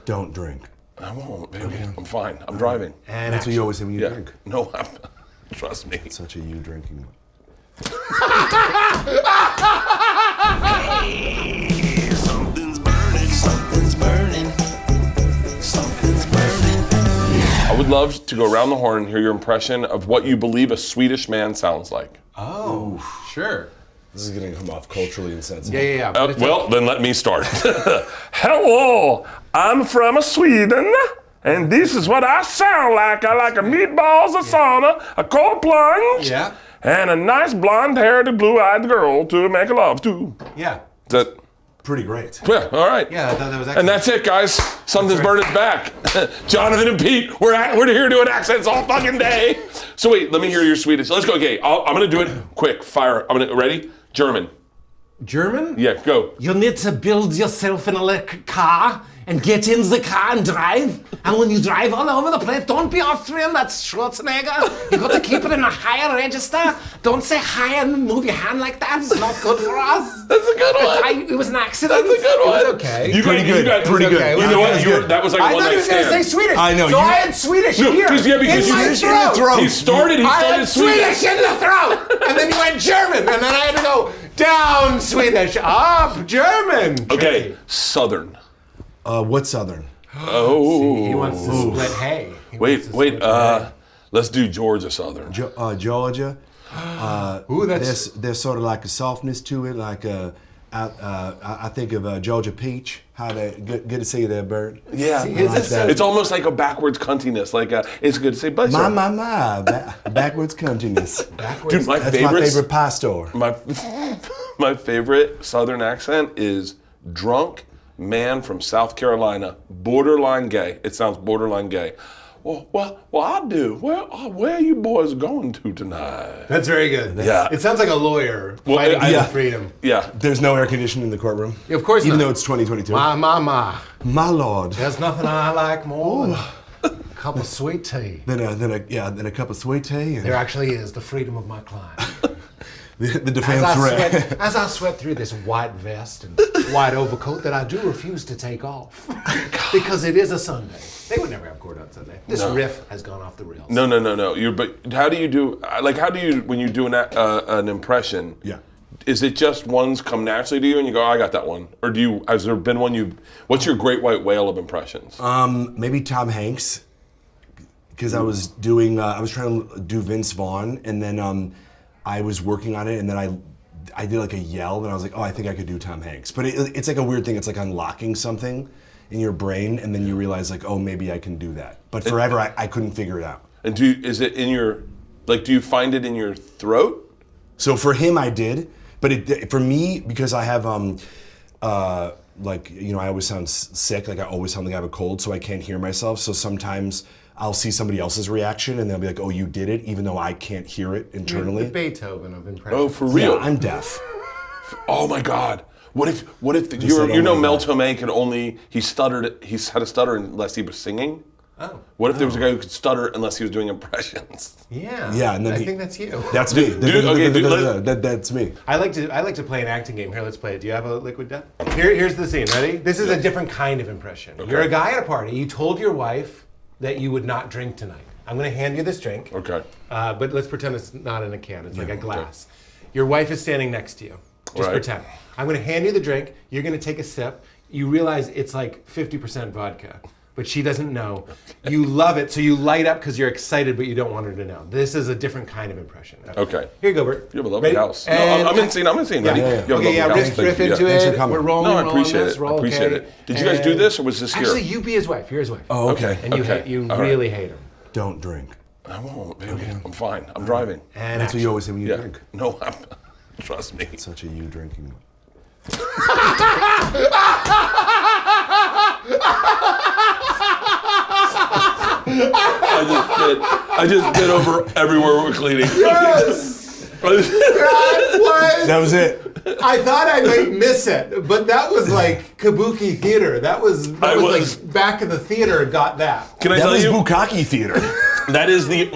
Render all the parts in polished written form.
Don't drink. I won't, baby. Okay. I'm fine. I'm driving. And that's what you always say when you drink. No, trust me. It's such a you drinking one. Hey, something's burning, something's burning, something's burning. I would love to go around the horn and hear your impression of what you believe a Swedish man sounds like. Oh, sure. This is going to come off culturally insensitive. Yeah. Well, then let me start. Hello, I'm from Sweden, and this is what I sound like. I like a meatballs, a sauna, a cold plunge, and a nice blonde-haired, blue-eyed girl to make love to. Yeah. Is that pretty great? Yeah, all right. Yeah, I thought that was excellent. And that's it, guys. Something's burning back. Jonathan and Pete, we're here doing accents all fucking day. So wait, let me hear your Swedish. Let's go. Okay, I'm gonna do it quick. Fire. Ready? German. German? Yeah, go. You need to build yourself an electric car and get in the car and drive. And when you drive all over the place, don't be Austrian, that's Schwarzenegger. You got to keep it in a higher register. Don't say hi and move your hand like that. It's not good for us. That's a good one. It was an accident. That's a good one. It was okay. Pretty good. You know what? That was like a I one thought he night was going to say stand. Swedish. I know. So I had Swedish here. Because in my Swedish in the throat. He started I had Swedish. Swedish in the throat. And then you went German. And then I had to go down Swedish, up German. Okay, Southern. What Southern? Oh. He wants to split hay. Wait. Let's do Georgia Southern. Georgia. Ooh, that's... There's sort of like a softness to it, like I think of Georgia peach. Good to see you there, Bert. Yeah, it's almost like a backwards cuntiness. Like it's good to say, but my, backwards cuntiness. Dude, That's my favorite pie store. My favorite Southern accent is drunk man from South Carolina, borderline gay. It sounds borderline gay. Well, I do. Where are you boys going to tonight? That's very good. Yeah. It sounds like a lawyer fighting for freedom. Yeah. There's no air conditioning in the courtroom. Yeah, of course Even not. though it's 2022. My lord. There's nothing I like more than a cup of sweet tea. Then a cup of sweet tea. And There actually is the freedom of my client. the defense rep. As I sweat through this white vest and white overcoat that I do refuse to take off because it is a Sunday. They would never have court on Sunday. This riff has gone off the rails. No. But how do you do? When you do an impression? Yeah. Is it just ones come naturally to you and you go, I got that one, or has there been one What's your great white whale of impressions? Maybe Tom Hanks, because I was trying to do Vince Vaughn, and then I was working on it, and then I did like a yell, and I was like, oh, I think I could do Tom Hanks. But it's like a weird thing. It's like unlocking something in your brain, and then you realize like, oh, maybe I can do that. But forever, I couldn't figure it out. And is it in your, do you find it in your throat? So for him, I did, but for me, because I have I always sound sick. Like I always sound like I have a cold, so I can't hear myself. So sometimes I'll see somebody else's reaction, and they'll be like, "Oh, you did it," even though I can't hear it internally. The Beethoven of impressions. Oh, for real? Yeah, I'm deaf. Oh my God! What if Mel Torme he had a stutter unless he was singing? Oh. What if there was a guy who could stutter unless he was doing impressions? Yeah. Yeah, and then I think that's you. That's me. That's me. I like to play an acting game. Here, let's play it. Do you have a liquid death? Here's the scene. Ready? This is a different kind of impression. Okay. You're a guy at a party. You told your wife that you would not drink tonight. I'm going to hand you this drink. Okay. But let's pretend it's not in a can. It's like a glass. Okay. Your wife is standing next to you. Just pretend. I'm going to hand you the drink. You're going to take a sip. You realize it's like 50% vodka, but she doesn't know. You love it, so you light up because you're excited, but you don't want her to know. This is a different kind of impression. Okay. Here you go, Bert. You have a lovely house. No, I'm in scene. Yeah. Ready? Yeah. You have a lovely house. Riff into it. We're rolling. No, I appreciate this, it. I appreciate it. Did you guys do this, or was this here? Actually, you be his wife. You're his wife. Oh, okay. And you really hate him. Don't drink. I won't, baby. I'm fine. I'm driving. And that's what you always say when you drink. No, trust me. It's such a you drinking one. I just spit over everywhere we're cleaning. Yes! That was it. I thought I might miss it, but that was like kabuki theater. That was like back in the theater got that. Can I tell you? That was bukkake theater. That is the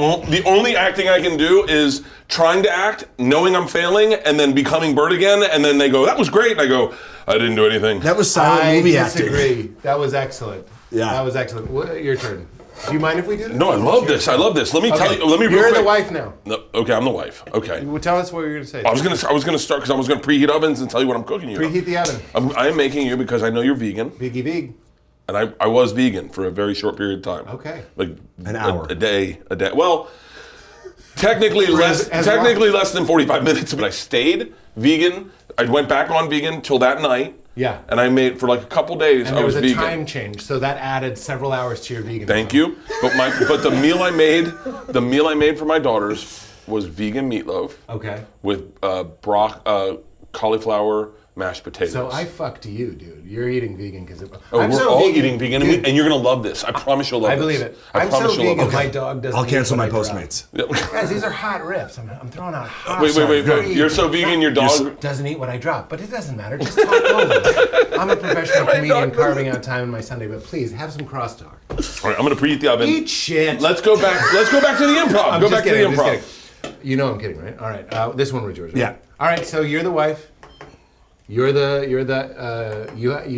only acting I can do is trying to act, knowing I'm failing, and then becoming Bert again, and then they go, that was great, and I go, I didn't do anything. That was silent movie acting. I disagree. That was excellent. Yeah. That was excellent. Your turn. Do you mind if we do this? No, I love this. I love this. Let me tell you. Let me. You're real the quick. wife now. No, okay, I'm the wife. Okay. Well, tell us what you're going to say. I was gonna start because I was gonna preheat ovens and tell you what I'm cooking you. Preheat the oven. I'm making you because I know you're vegan, Biggie Vig. and I was vegan for a very short period of time. Okay. Like An hour. a day. Well, technically less than 45 minutes, but I stayed vegan. I went back on vegan till that night. Yeah. And I made for like a couple days. And I there was a vegan. time change, so that added several hours to your vegan. Thank you. But the meal I made for my daughters was vegan meatloaf. Okay. With cauliflower mashed potatoes. So I fucked you, dude. You're eating vegan because we're all eating vegan, and you're gonna love this. I promise you'll love I this. believe it. I I'm promise so you'll vegan, love my this. dog doesn't I'll cancel eat my what I drop. Postmates. Guys, these are hot riffs. I'm throwing out hot Wait. You're so vegan, your dog. doesn't eat what I drop, but it doesn't matter. Just talk over it. I'm a professional comedian carving out time in my Sunday, but please have some crosstalk. All right, I'm gonna preheat the oven. Eat shit. Let's go back to the improv. I'm Go just back kidding, to the I'm improv. just kidding. You know I'm kidding, right? All right. This one was yours. Right? Yeah. All right. So you're the wife. You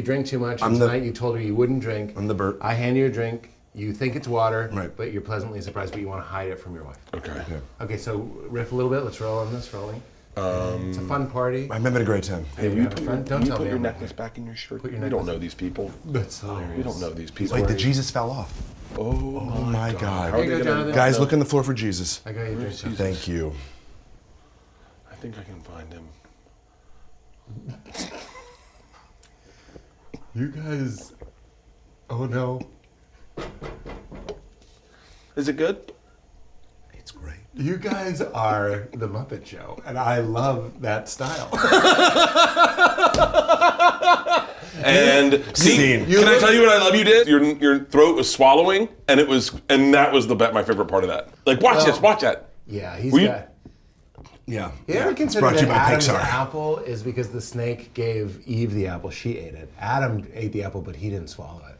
drink too much. And tonight you told her you wouldn't drink. I'm the Bert. I hand you a drink. You think it's water, Right. but you're pleasantly surprised, but you want to hide it from your wife. Okay. Okay, so riff a little bit. Let's roll on this. Rolling. It's a fun party. I'm having a great time. Hey, We're having fun. Don't tell put me your I'm necklace back in your shirt. Put your We don't necklace- know these people. That's hilarious. We don't know these people. Wait, the Jesus fell off. Oh my God. How are Here you they go, gonna- Jonathan. Guys, look on the floor for Jesus. I got you a drink. Jonathan. Thank you. I think I can find him. You guys. Oh no. Is it good? It's great. You guys are the Muppet Show, and I love that style. And Scene. can I tell you what I love you did? Your throat was swallowing, and that was my favorite part of that. Like, watch that. Yeah, he's Were you- got. Yeah. You ever It's consider brought to you that by Adam's Pixar. apple is because the snake gave Eve the apple, she ate it. Adam ate the apple, but he didn't swallow it.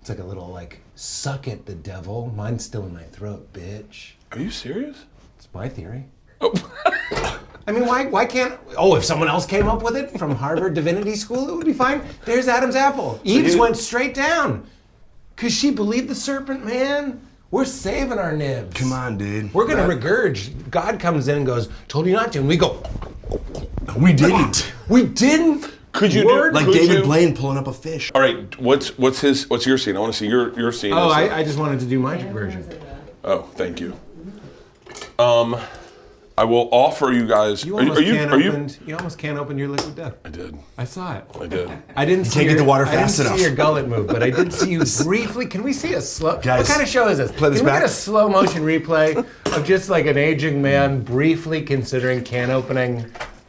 It's like a little suck it, the devil. Mine's still in my throat, bitch. Are you serious? It's my theory. Oh. I mean, why can't? Oh, if someone else came up with it from Harvard Divinity School, it would be fine. There's Adam's apple. Eve's went straight down, cause she believed the serpent, man. We're saving our nibs. Come on, dude. We're gonna regurge. God comes in and goes, "Told you not to," and we go, We didn't. "We didn't." Could you Word? Like Could David you- Blaine pulling up a fish. All right, what's your scene? I want to see your scene. Oh, Is- I just wanted to do my version. Oh, thank you. I will offer you guys. You Are almost you? You almost can't open your liquid death. I did. I saw it. I did. I didn't see can't get the water fast I didn't enough. see your gullet move, but I did see you briefly. Can we see a slow? Guys, what kind of show is this? play this Can we back? get a slow motion replay of just like an aging man briefly considering can opening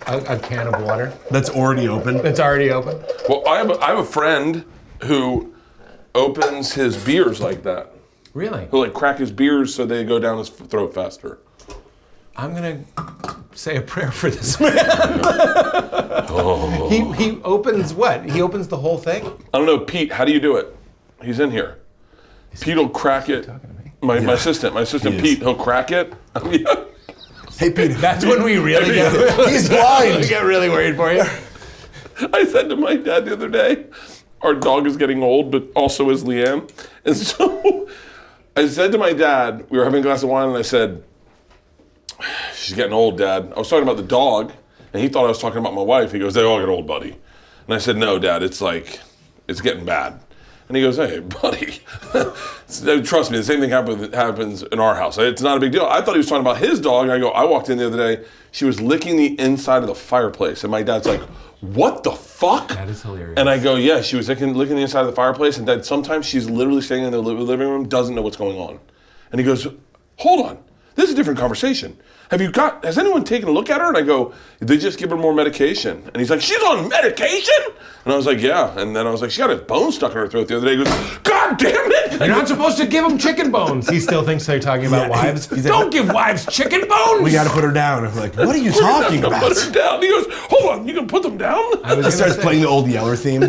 a can of water That's already open. that's already open? Well, I have a friend who opens his beers like that. Really? He'll like crack his beers so they go down his throat faster. I'm gonna say a prayer for this man. He opens what? He opens the whole thing? I don't know, Pete. How do you do it? He's in here. Pete will crack it. My assistant He is. Pete, he'll crack it. Hey, Peter. That's when we really get. He's blind. We get really worried for you. I said to my dad the other day, our dog is getting old, but also is Leanne. And so I said to my dad, we were having a glass of wine, and I said, "She's getting old, Dad." I was talking about the dog, and he thought I was talking about my wife. He goes, "They all get old, buddy." And I said, "No, Dad, it's getting bad." And he goes, "Hey, buddy, trust me, the same thing happens in our house. It's not a big deal." I thought he was talking about his dog. I walked in the other day. She was licking the inside of the fireplace. And my dad's like, "What the fuck?" That is hilarious. And I go, "Yeah, she was licking the inside of the fireplace." And Dad, sometimes she's literally staying in the living room, doesn't know what's going on. And he goes, "Hold on. This is a different conversation. Has anyone taken a look at her?" And I go, "They just give her more medication." And he's like, "She's on medication?" And I was like, "Yeah." And then I was like, "She got a bone stuck in her throat the other day." He goes, "God damn it!" You're not supposed to give them chicken bones. He still thinks they're talking about Yeah, wives. he's like, Don't give wives chicken bones. We got to put her down. I'm like, what are you talking about? Put her down. He goes, "Hold on, you can put them down?" I was He starts say- playing the old Yeller theme.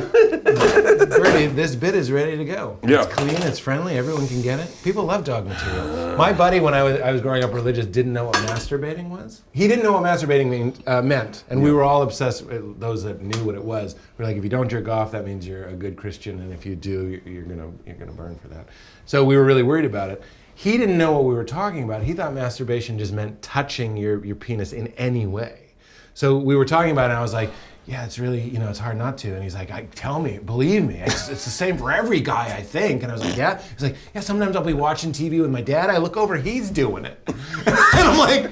Bertie, this bit is ready to go. Yeah. It's clean, it's friendly, everyone can get it. People love dog material. My buddy, when I was growing up religious, didn't know what masturbating was. He didn't know what masturbating meant, and we were all obsessed with those that knew what it was. We're like, if you don't jerk off, that means you're a good Christian, and if you do, you're gonna burn for that. So we were really worried about it. He didn't know what we were talking about. He thought masturbation just meant touching your penis in any way. So we were talking about it, and I was like, yeah, it's really, it's hard not to. And he's like, tell me, believe me, it's the same for every guy, I think. And I was like, yeah? He's like, yeah, sometimes I'll be watching TV with my dad, I look over, he's doing it. And I'm like,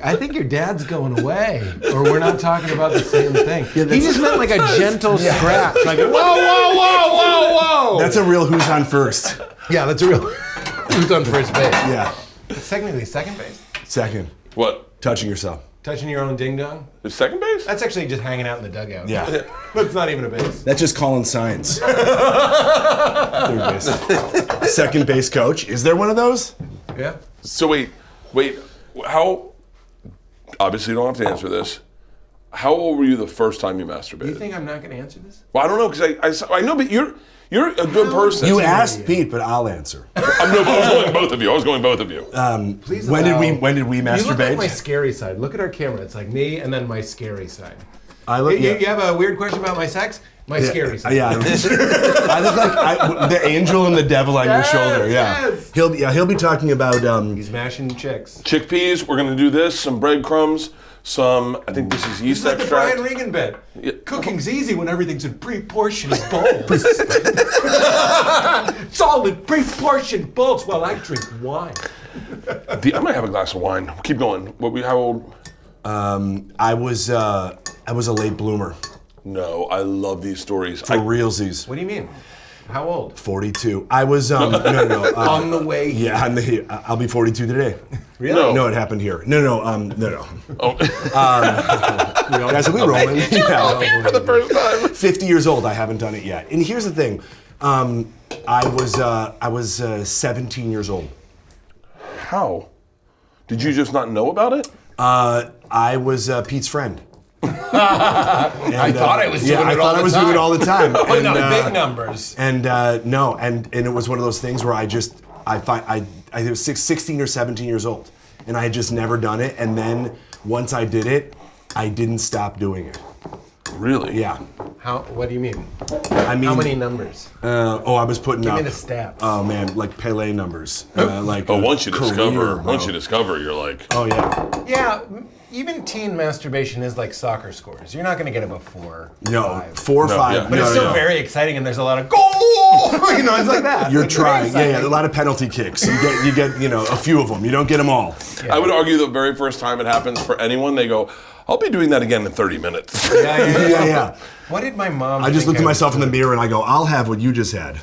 I think your dad's going away, or we're not talking about the same thing. Yeah, he just meant like a gentle scratch, like, whoa, whoa, whoa, whoa, whoa. That's a real who's on first. Yeah, that's a real who's on first base. Yeah. It's technically second base. Second. What? Touching yourself. Touching your own ding dong? The second base? That's actually just hanging out in the dugout. Yeah. That's not even a base. That's just calling signs. Third base. Second base coach. Is there one of those? Yeah. So wait, how, obviously you don't have to answer this. How old were you the first time you masturbated? Do you think I'm not going to answer this? Well, I don't know, because I know, but you're a good person. You asked Pete, but I'll answer. I was going both of you. Please When allow- did we You look like masturbate? my scary side. Look at our camera. It's like me and then my scary side. Yeah. You have a weird question about my sex? My scary side. Yeah, I look like the angel and the devil on your shoulder. Yeah, yes. He'll be talking about He's mashing chicks. Chickpeas, we're going to do this, some breadcrumbs, I think this is yeast It's like the extract. Brian Regan bit. Yeah. Cooking's easy when everything's in pre-portioned bowls. It's all in pre-portioned bowls while I drink wine. I might have a glass of wine. Keep going. How old? I was a late bloomer No, I love these stories. for realsies. What do you mean? How old? 42. I was no. On the way. Yeah, I'll be 42 today. Really? No, it happened here. No. Oh. Guys, are we rolling? Yeah. For the first time. 50 years old. I haven't done it yet. And here's the thing. I was 17 years old. How? Did you just not know about it? I was Pete's friend. I thought I was doing it all the time. I thought I was doing it all the time. But not big numbers. And it was one of those things where I was 16 or 17 years old, and I had just never done it. And then once I did it, I didn't stop doing it. Really? Yeah. What do you mean? I mean, How many numbers? I was putting Give up. me the stats. Oh man, like Pele numbers. Once you career, discover, you're like, Oh yeah. Yeah, even teen masturbation is like soccer scores. You're not going to get above 4. No, 5. 4 or 5. yeah. But it's no, still no. very exciting, and there's a lot of goal. It's like that. You're It's very trying. Yeah, exciting. a lot of penalty kicks. You get a few of them. You don't get them all. I would argue the very first time it happens for anyone, they go, I'll be doing that again in 30 minutes. Yeah. What did my mom? I just think looked at was myself in the doing? mirror and I go, I'll have what you just had.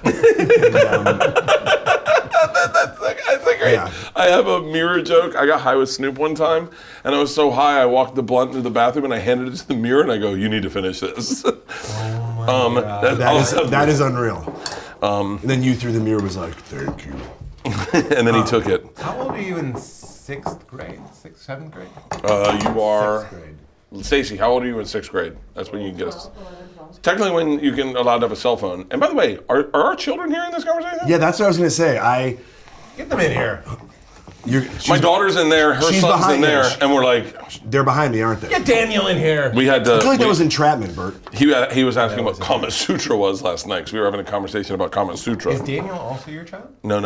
That's a great. Yeah. I have a mirror joke. I got high with Snoop one time, and I was so high I walked the blunt into the bathroom and I handed it to the mirror and I go, "You need to finish this." Oh my God. That is unreal. And then you through the mirror was like, thank you. And then he took it. How old are you in 6th grade? 6th, 7th grade? You are. 6th grade. Stacy, how old are you in 6th grade? That's when you can get us. Technically, when you can allowed to have a cell phone. And by the way, are our children here in this conversation? Yeah, that's what I was gonna say. Get them in here. My daughter's in there, her she's son's in behind there, us. and we're like, They're behind me, aren't they? Get Daniel in here. we had to. I feel like that was entrapment, Bert. He was asking what Kama Sutra was last night because we were having a conversation about Kama Sutra. Is Daniel also your child? No,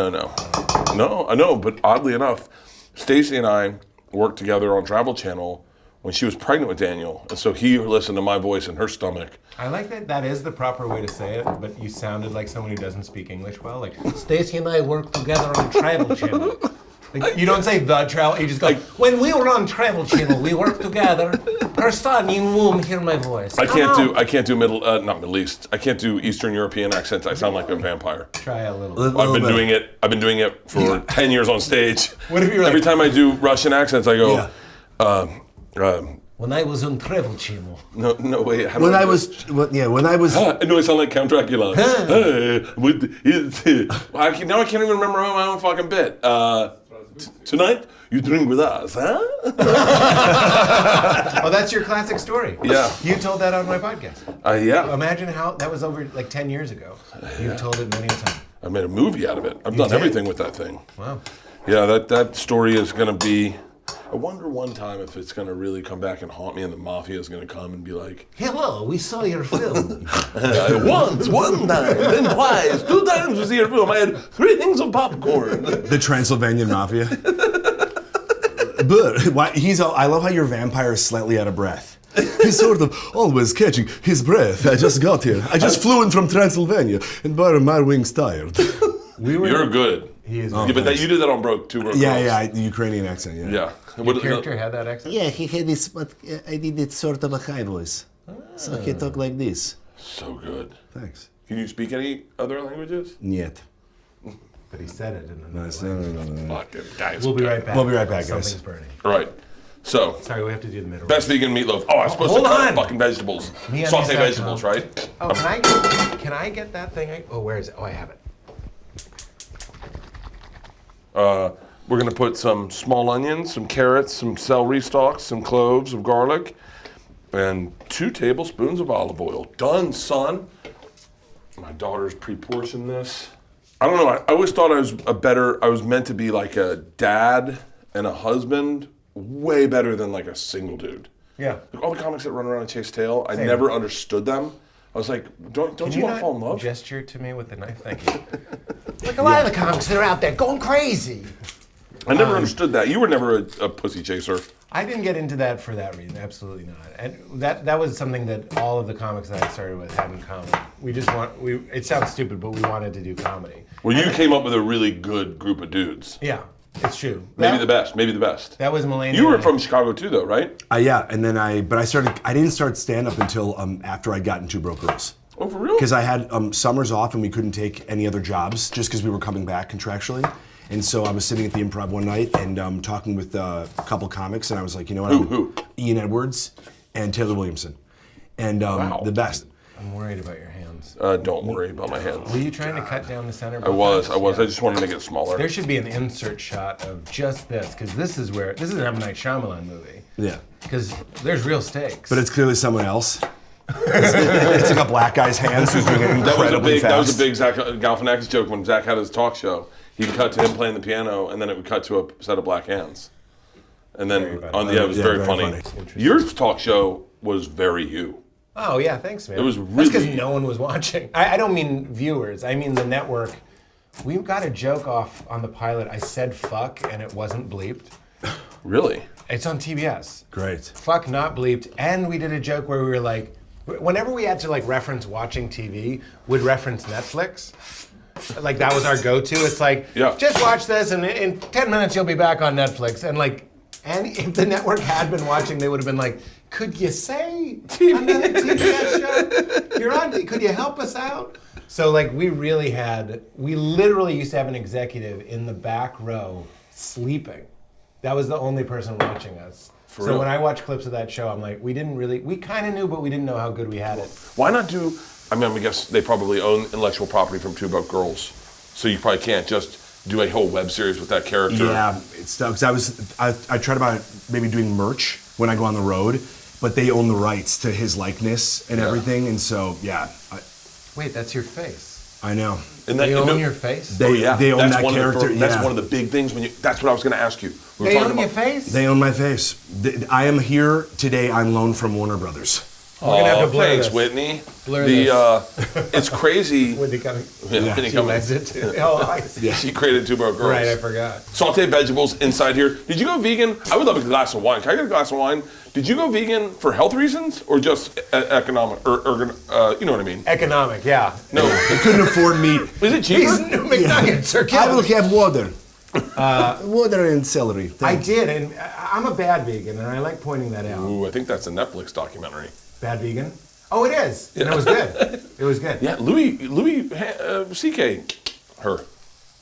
I know, but oddly enough, Stacy and I worked together on Travel Channel when she was pregnant with Daniel, and so he listened to my voice in her stomach. I like that. That is the proper way to say it, but you sounded like someone who doesn't speak English well. Like Stacy and I worked together on Travel Channel. Like, you don't say the travel. You just go. When we were on Travel Channel, we worked together. Her son in womb hear my voice. I can't do not Middle East. I can't do Eastern European accents. I sound like a vampire. Try a little. I've been doing it for 10 years on stage. What if you're like- Every time I do Russian accents, I go, When I was on Travel Channel. no, wait. How do When I I do was, I know I sound like Count Dracula. Now I can't even remember my own fucking bit. Tonight, you drink with us, huh? Oh, that's your classic story. Yeah. You told that on my podcast. Yeah. Imagine how that was over like 10 years ago. You've told it many a time. I made a movie out of it. I've done did? everything with that thing. Wow. Yeah, that story is going to be... I wonder one time if it's going to really come back and haunt me and the mafia is going to come and be like... Hello, we saw your film. Once, one time, then twice, 2 times we see your film. I had 3 things of popcorn. The Transylvanian Mafia. But why, I love how your vampire is slightly out of breath. He's sort of always catching his breath. I just got here. I just flew in from Transylvania, and my wing's tired. You're good. He is. Yeah, but you did that on Two Broke Girls. Yeah, the Ukrainian accent, yeah. Yeah. Your character had that accent? Yeah, he had this, but I did it sort of a high voice. So he talked like this. So good. Thanks. Can you speak any other languages? Niet. But he said it in another Nice. language. Fucking guys. We'll be right back. We'll be right back, guys. Something's burning. All right. So, Sorry, we have to do the middle. best vegan meatloaf. Oh, I was supposed Hold to cut on. fucking vegetables. Me and Sauté me vegetables, Tom. right? Oh, can I get that thing? Oh, where is it? Oh, I have it. We're going to put some small onions, some carrots, some celery stalks, some cloves of garlic, and 2 tablespoons of olive oil. Done, son. My daughter's pre-portioned this. I don't know. I always thought I was meant to be like a dad and a husband, way better than like a single dude. Yeah. Like all the comics that run around and chase tail, I never understood them. I was like, don't you want to fall in love? Gesture to me with the knife? Thank you. Like a lot of the comics that are out there going crazy. I never understood that. You were never a pussy chaser. I didn't get into that for that reason. Absolutely not. And that was something that all of the comics that I started with have in common. It sounds stupid, but we wanted to do comedy. Well, you came up with a really good group of dudes. Yeah, it's true. Maybe the best. That was Melania. You were from Chicago too, though, right? Yeah, and then I didn't start stand-up until after I'd gotten Two Broke Girls. Oh, for real? Because I had summers off and we couldn't take any other jobs just because we were coming back contractually. And so I was sitting at the Improv one night and talking with a couple comics, and I was like, you know what? Who? Ian Edwards and Taylor Williamson. And the best. I'm worried about your hands. Don't worry about my hands. Were you trying to cut down the center? I was. Yeah. I just wanted to make it smaller. There should be an insert shot of just this, because this is an M. Night Shyamalan movie. Yeah. Because there's real stakes. But it's clearly someone else. It's like a black guy's hands who's doing it incredibly fast. That was a big Zach Galifianakis joke when Zach had his talk show. He'd cut to him playing the piano, and then it would cut to a set of black hands. And then, it was very funny. Your talk show was very you. Oh, yeah, thanks, man. It was That's really... because no one was watching. I don't mean viewers. I mean the network. We got a joke off on the pilot. I said fuck, and it wasn't bleeped. Really? It's on TBS. Great. Fuck, not bleeped. And we did a joke where we were like, whenever we had to like reference watching TV, we'd reference Netflix. Like that was our go-to. It's like, just watch this, and in 10 minutes you'll be back on Netflix. And if the network had been watching, they would have been like, could you say another TBS show? You're on. Could you help us out? So like we literally used to have an executive in the back row sleeping. That was the only person watching us. So when I watch clips of that show, I'm like, we kind of knew, but we didn't know how good we had it. Why not do, I guess they probably own intellectual property from Two Broke Girls. So you probably can't just do a whole web series with that character. Yeah, it's tough, because I tried about maybe doing merch when I go on the road, but they own the rights to his likeness and everything, and so, Wait, that's your face. I know. And They own your face? They own that character. That's one of the big things that's what I was going to ask you. They own your face? They own my face. I am here today on loan from Warner Brothers. We're gonna have to blur thanks, this. Whitney. Blur it's crazy. Whitney coming. Whitney She coming. lends it to. Oh, I see. She created Two Broke Girls. Right, I forgot. Sautéed vegetables inside here. Did you go vegan? I would love a glass of wine. Can I get a glass of wine? Did you go vegan for health reasons or just economic? Or you know what I mean? Economic, yeah. No. I couldn't afford meat. Is it cheaper? These new McNuggets are I will killing. have water. Water and celery. I did, and I'm a bad vegan, and I like pointing that out. Ooh, I think that's a Netflix documentary. Bad vegan? Oh, it is. And it was good. It was good. Yeah, Louis C.K. Her.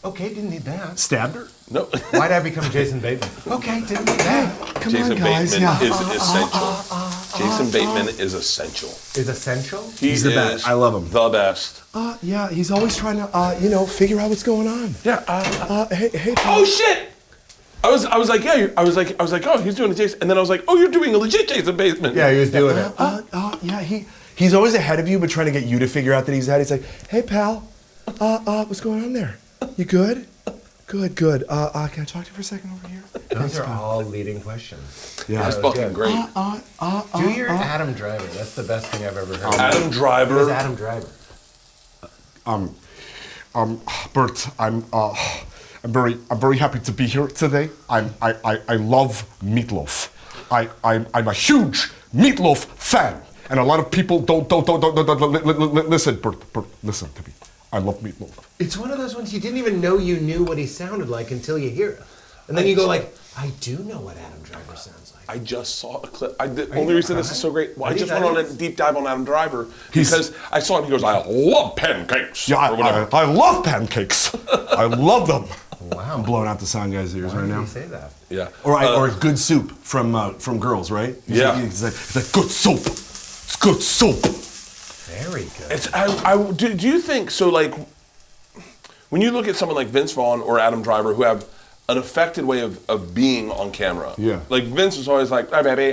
Okay, didn't need that. Stabbed her? No. Why'd I become Jason Bateman? Okay, didn't need that. Come Jason on, guys. Bateman is essential. Jason Bateman is essential. Is essential? He's the best. I love him. The best. Yeah, he's always trying to, figure out what's going on. Yeah. Hey, Oh shit! I was like, yeah. I was like, oh, he's doing a Jason, and then I was like, oh, you're doing a legit Jason Bateman. Yeah, he was doing it. Yeah, he's always ahead of you, but trying to get you to figure out that he's ahead. He's like, hey, pal, what's going on there? You good? Good. Can I talk to you for a second over here? Those are all leading questions. Yeah. That's fucking great. Do your Adam Driver. That's the best thing I've ever heard. Adam Driver. Who's Adam Driver? Bert, I'm very happy to be here today. I love meatloaf. I'm a huge meatloaf fan, and a lot of people don't listen. Bert, listen to me. I love meatloaf. It's one of those ones you didn't even know you knew what he sounded like until you hear it, and then you go like, I do know what Adam Driver sounds like. I just saw a clip. The only reason this is so great, well, I just went on Italian? a deep dive on Adam Driver because I saw him. He goes, I love pancakes. Yeah, or whatever. I love pancakes. I love them. Wow. I'm blowing out the sound guy's ears Why right did now. he say that? Yeah. Or good soup from Girls, right? Yeah. It's like Good soup. It's good soup. Very good. It's do you think so? Like when you look at someone like Vince Vaughn or Adam Driver who have an affected way of being on camera. Yeah. Like Vince was always like, "Hey, baby,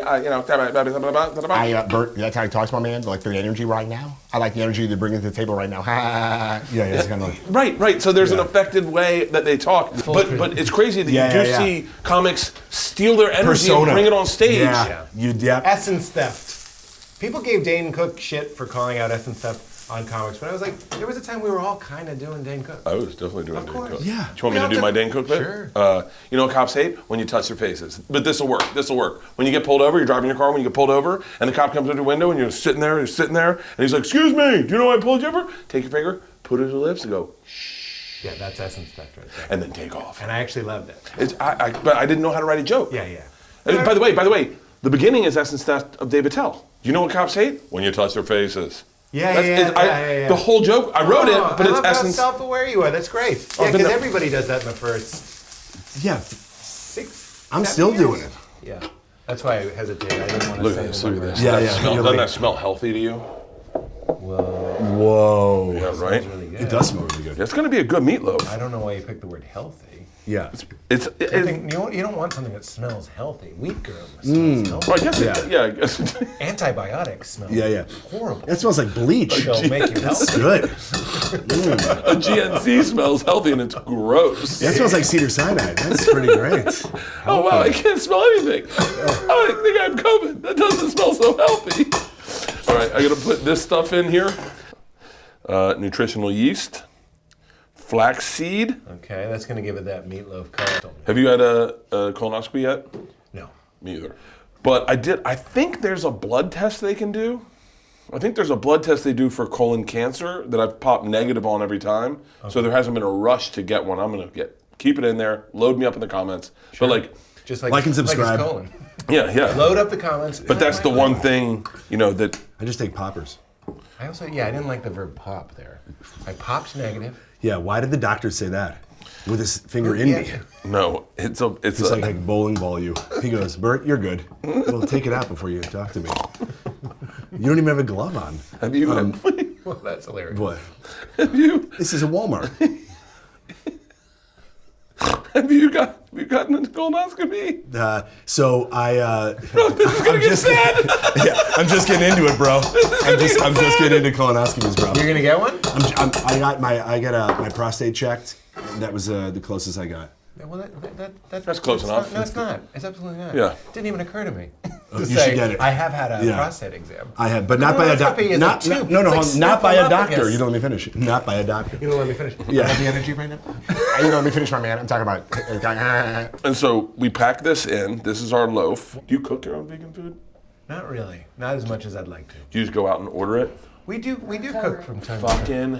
Bert, that's how he talks, my man. Like the energy right now. I like the energy they're bringing to the table right now. yeah, it's kind of like Right. So there's an affected way that they talk, but it's crazy that you do see comics steal their energy persona. and bring it on stage. Yeah. Essence theft. People gave Dane Cook shit for calling out essence theft on comics, but I was like, there was a time we were all kind of doing Dane Cook. I was definitely doing Of Dane course. Cook. Yeah. Do you want me to do my Dane Cook bit? Sure. You know what cops hate? When you touch their faces. But this will work. When you get pulled over, you're driving your car, when you get pulled over, and the cop comes to your window, and you're sitting there, and he's like, excuse me, do you know why I pulled you over? Take your finger, put it to your lips, and go, shh. Yeah, that's essence theft right there. And then take off. And I actually loved it. But I didn't know how to write a joke. Yeah. And by the way, the beginning is essence theft of David Tell. Do you know what cops hate? When you touch their faces. Yeah. The whole joke, I wrote it, but I it's love essence. how self-aware you are. That's great. Oh, Yeah, but because no- everybody does that in the first Yeah. 6. I'm 7 still years. doing it. Yeah. That's why I hesitated. I didn't want to Look say at this. the Look at word. this. Yeah, Doesn't yeah. that smell- You're Doesn't like- that smell healthy to you? Whoa. Yeah, right. Really good. It does smell really good. It's going to be a good meatloaf. I don't know why you picked the word healthy. Yeah. It's You don't want something that smells healthy. Wheat germ smells healthy. well, I guess I guess. Antibiotics smell Yeah. horrible. That smells like bleach. They'll make you That's healthy. good. A GNC smells healthy and it's gross. That smells like cedar cyanide. That's pretty great. Oh wow, I can't smell anything. I think I have COVID. That doesn't smell so healthy. All right, I gotta put this stuff in here. Nutritional yeast, flaxseed. Okay, that's going to give it that meatloaf color. Have you had a colonoscopy yet? No. Me either. But I think there's a blood test they can do. I think there's a blood test they do for colon cancer that I've popped negative on every time. So there hasn't been a rush to get one. I'm gonna keep it in there. Load me up in the comments. Sure. But Just Like and subscribe. his colon. yeah. Load up the comments. But that's the one thing that. I just take poppers. I didn't like the verb pop there. I popped negative. Yeah, why did the doctor say that? With his finger in me. No, it's It's like bowling ball you. He goes, Bert, you're good. Well, take it out before you talk to me. You don't even have a glove on. Have you? Well, that's hilarious. What? Have you? This is a Walmart. Have you gotten a colonoscopy? So I. This is gonna get sad. Yeah, I'm just getting into it, bro. I'm just getting into colonoscopies, bro. You're gonna get one? I got my prostate checked. That was the closest I got. Well, That's close enough. No, it's not. It's absolutely not. Yeah. Didn't even occur to me. you should get it. I have had a Yeah. prostate exam. I had, but not by a doctor. Colonoscopy is a Not tube. no, It's like not by a doctor. snuffleupagus. You don't let me finish. Not by a doctor. You don't let me finish. Yeah. I have the energy right now. You know, let me finish, my man. I'm talking about. And so we pack this in. This is our loaf. Do you cook your own vegan food? Not really. Not as much as I'd like to. Do you just go out and order it? We do cook from time to time. Fucking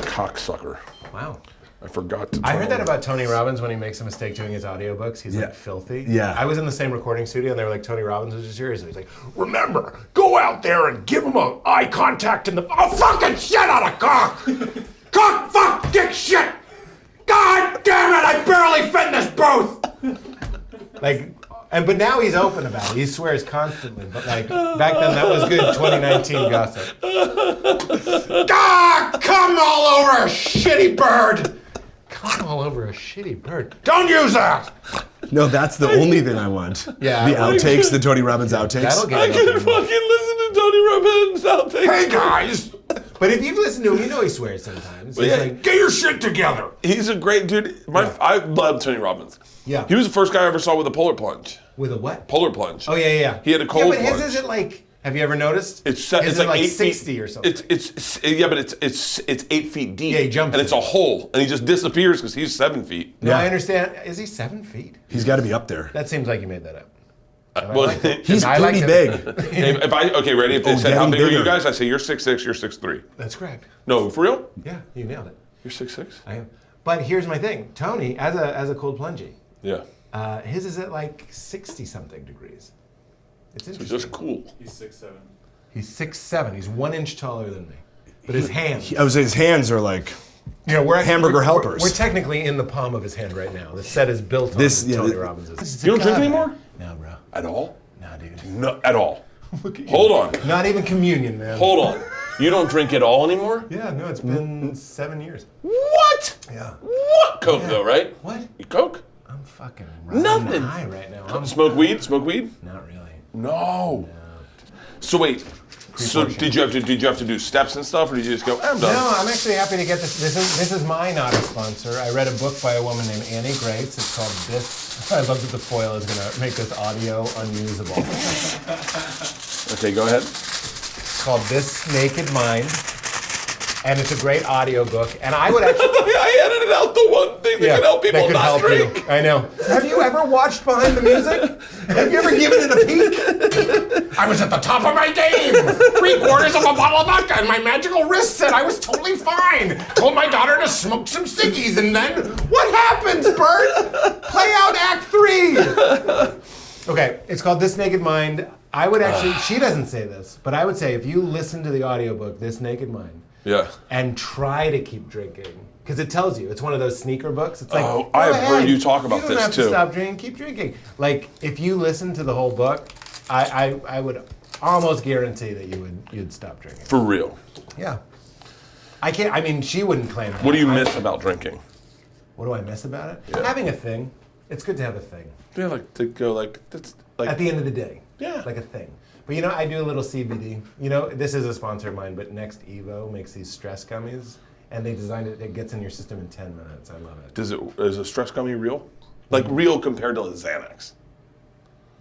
cocksucker. Wow. I forgot to. I heard turn that on- about Tony Robbins when he makes a mistake doing his audiobooks. He's Yeah. like filthy. Yeah. I was in the same recording studio and they were like, Tony Robbins was just serious. He's like, Remember, go out there and give him a eye contact in the. Oh, fucking shit out of cock! Cock, fuck, dick, shit! God damn it! I barely fit in this booth. but now he's open about it. He swears constantly. But like back then, that was good 2019 gossip. Ah, come all over a shitty bird! all over a shitty bird. Don't use that! No, that's the only thing I want. Yeah. The outtakes, the Tony Robbins outtakes. That'll get I it can up there. fucking listen to Tony Robbins. I'll take Hey guys, But if you've listened to him, you know he swears sometimes. He's yeah. like, get your shit together. He's a great dude. I love Tony Robbins. Yeah. He was the first guy I ever saw with a polar plunge. with a what? Polar plunge. Oh, yeah. He had a cold Yeah, but plunge. his isn't like, have you ever noticed? It's Is it like 8 60 feet, or something? It's yeah, but it's 8 feet deep. Yeah, he jumps and it's in. a hole, and he just disappears because he's 7 feet. No, Yeah. I understand. Is he 7 feet? He's got to be up there. That seems like you made that up. Well, He's I like pretty it. big. if I okay, ready? If they said how getting big are you bigger. guys, I say you're 6'6", you're 6'3". That's correct. No, for real? Yeah, you nailed it. You're 6'6". I am. But here's my thing. Tony, as a cold plungy, Yeah. his is at like 60 something degrees. It's So interesting. just cool. He's 6'7". He's 6'7". He's 1 inch taller than me. But his hands. I would say his hands are like. You know, we're Hamburger helpers. We're technically in the palm of his hand right now. The set is built on This- yeah, Tony th- Robbins'. You don't drink anymore? No, bro. At all? No, dude. No, at all. Look at you. Hold on. Not even communion, man. Hold on. You don't drink at all anymore? Yeah, no, it's been 7 years. What? Yeah. What? Coke though, right? What? You Coke? I'm fucking riding Nothing. high right now. I'm Smoke weed? Smoke weed? not really. No. So wait. So did you have to do steps and stuff, or did you just go? I'm done. No, I'm actually happy to get this. This is my not a sponsor. I read a book by a woman named Annie Grace. It's called This. I love that the foil is going to make this audio unusable. Okay, go ahead. It's called This Naked Mind, and it's a great audio book. And I would actually. I edited out the one thing that could help people that could not help drink. you. I know. Have you ever watched Behind the Music? Have you ever given it a peek? I was at the top of my game. 3/4 of a bottle of vodka, and my magical wrist said I was totally fine. Told my daughter to smoke some ciggies, and then what happens, Bert? Play out Act 3. Okay, it's called This Naked Mind. I would actually. She doesn't say this, but I would say if you listen to the audiobook, This Naked Mind, Yeah. and try to keep drinking. Because it tells you, it's one of those sneaker books. It's like, Oh, go I have heard ahead. you talk about you this, don't have too. to stop drinking, keep drinking. Like, if you listen to the whole book, I would almost guarantee that you'd stop drinking. For real. Yeah. I can't, I mean, she wouldn't claim that. What do you miss about drinking? What do I miss about it? Yeah. Having a thing. It's good to have a thing. Yeah, like to go like that's like At the end of the day. Yeah. Like a thing. But you know, I do a little CBD. You know, this is a sponsor of mine, but Next Evo makes these stress gummies. And they designed it, it gets in your system in 10 minutes. I love it. is a stress gummy real? Like real compared to a Xanax?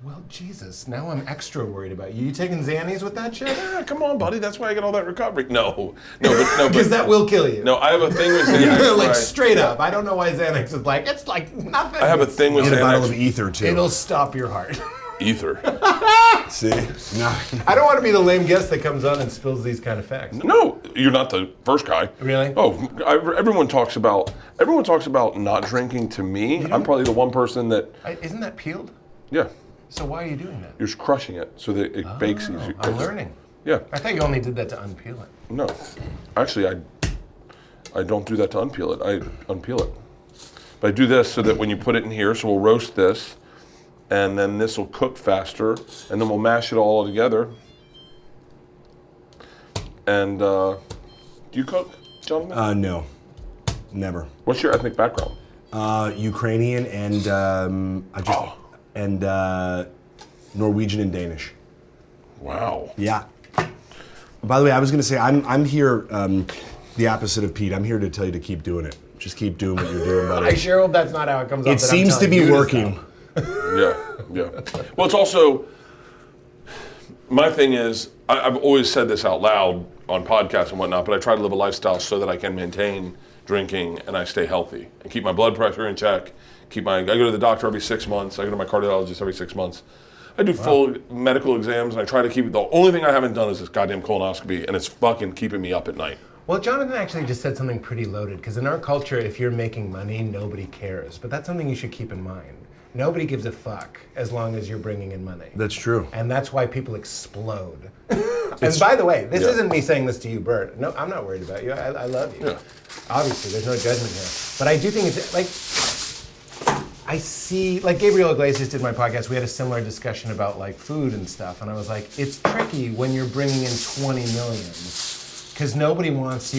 Well, Jesus, now I'm extra worried about you. You taking Xannies with that shit? Yeah, come on, buddy. That's why I get all that recovery. No, Because that will kill you. No, I have a thing with Xanax. like where I- straight up. I don't know why Xanax is like, it's like nothing. I have a thing with Get a bottle of Xanax. ether too. It'll stop your heart. Ether. See? No. I don't want to be the lame guest that comes on and spills these kind of facts. No, you're not the first guy. Really? Oh, everyone talks about not drinking. To me, I'm probably the one person that. Isn't that peeled? Yeah, So why are you doing that? you're just crushing it so that it bakes easier. I'm learning. Yeah. I thought you only did that to unpeel it. No, actually, I don't do that to unpeel it. I unpeel it. But I do this so that when you put it in here, so we'll roast this, and then this will cook faster, and then we'll mash it all together. And do you cook, gentlemen? No. Never. What's your ethnic background? Ukrainian and Norwegian and Danish. Wow. Yeah. By the way, I was going to say I'm here, the opposite of Pete. I'm here to tell you to keep doing it. Just keep doing what you're doing, buddy. I sure hope that's not how it comes off. It seems to be working. Yeah, yeah. Well, it's also, my thing is, I've always said this out loud on podcasts and whatnot, but I try to live a lifestyle so that I can maintain drinking and I stay healthy and keep my blood pressure in check. I go to the doctor every 6 months. I go to my cardiologist every 6 months. I do full medical exams and I try to keep it. The only thing I haven't done is this goddamn colonoscopy, and it's fucking keeping me up at night. Well, Jonathan actually just said something pretty loaded, because in our culture, if you're making money, nobody cares. But that's something you should keep in mind. Nobody gives a fuck as long as you're bringing in money. That's true. And that's why people explode. And by the way, this Yeah. isn't me saying this to you, Bert. No, I'm not worried about you. I love you. Yeah. Obviously, there's no judgment here. But I do think it's like, I see, like Gabriel Iglesias did my podcast, we had a similar discussion about like food and stuff. And I was like, it's tricky when you're bringing in 20 million. Because nobody wants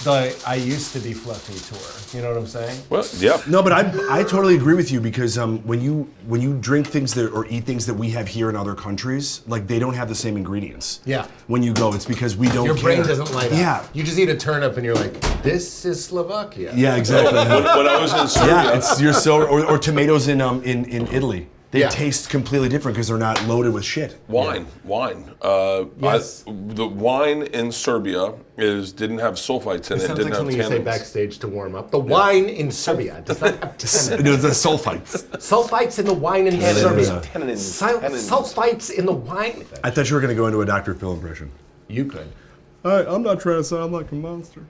I used to be fluffy tour. You know what I'm saying? Well, yeah. No, but I totally agree with you because when you drink things that or eat things that we have here in other countries, like they don't have the same ingredients. Yeah. When you go, it's because we don't. Your brain care. doesn't light up. Yeah. You just eat a turnip and you're like, this is Slovakia. Yeah, exactly. When I was in Serbia, Yeah, you're so or tomatoes in Italy. They Yeah. taste completely different because they're not loaded with shit. wine. Yes. The wine in Serbia didn't have sulfites in It it. sounds Didn't like something have you say tannins. backstage to warm up. The wine in Serbia does not have tannins. No, the sulfites. Sulfites in the wine in Serbia. Tannins. Sulfites in the wine. I thought you were gonna go into a Dr. Phil impression. You could. I'm not trying to sound like a monster.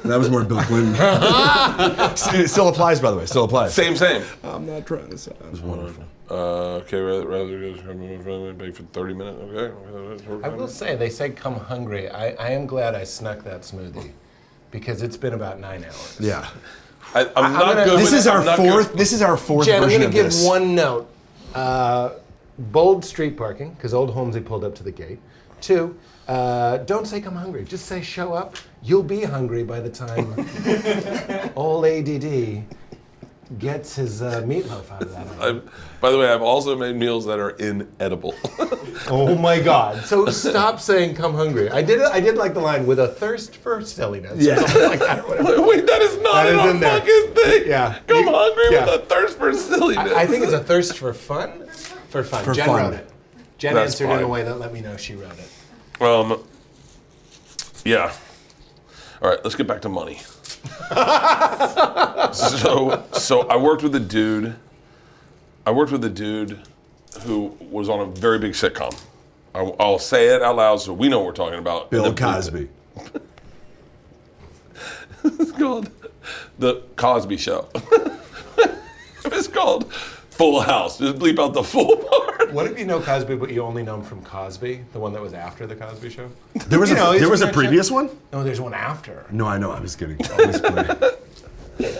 That was more Bill Clinton. It still applies, by the way. Still applies. Same. I'm not trying to sound. It was wonderful. Okay, rather bake for 30 minutes. Okay. I will say, they say come hungry. I am glad I snuck that smoothie because it's been about 9 hours. Yeah. I'm not gonna- good. This with is it. our I'm not fourth. good. This is our fourth Jen, I'm version going to of give this. one note. Bold street parking, because old Holmesy pulled up to the gate. 2, don't say come hungry. Just say show up. You'll be hungry by the time old ADD gets his meatloaf out of that. By the way, I've also made meals that are inedible. Oh my God! So stop saying "come hungry." I did like the line with a thirst for silliness. Yeah. Or something like that. Or whatever. Wait, that is not That is in in there. our fucking thing. Yeah. Come You- hungry yeah. with a thirst for silliness. I think it's a thirst for fun. For fun. For Jen fun. wrote it. Jen That's answered in a fine. way that let me know she wrote it. Yeah. All right, let's get back to money. So I worked with a dude. Who was on a very big sitcom. I'll say it out loud so we know what we're talking about. Bill And then- Cosby. It's called The Cosby Show. It's called Full House. Just bleep out the full part. What if you know Cosby, but you only know him from Cosby, the one that was after the Cosby Show? There was You know, there he's was a from that previous one. No, there's one after. No, I know. I was kidding. Always play.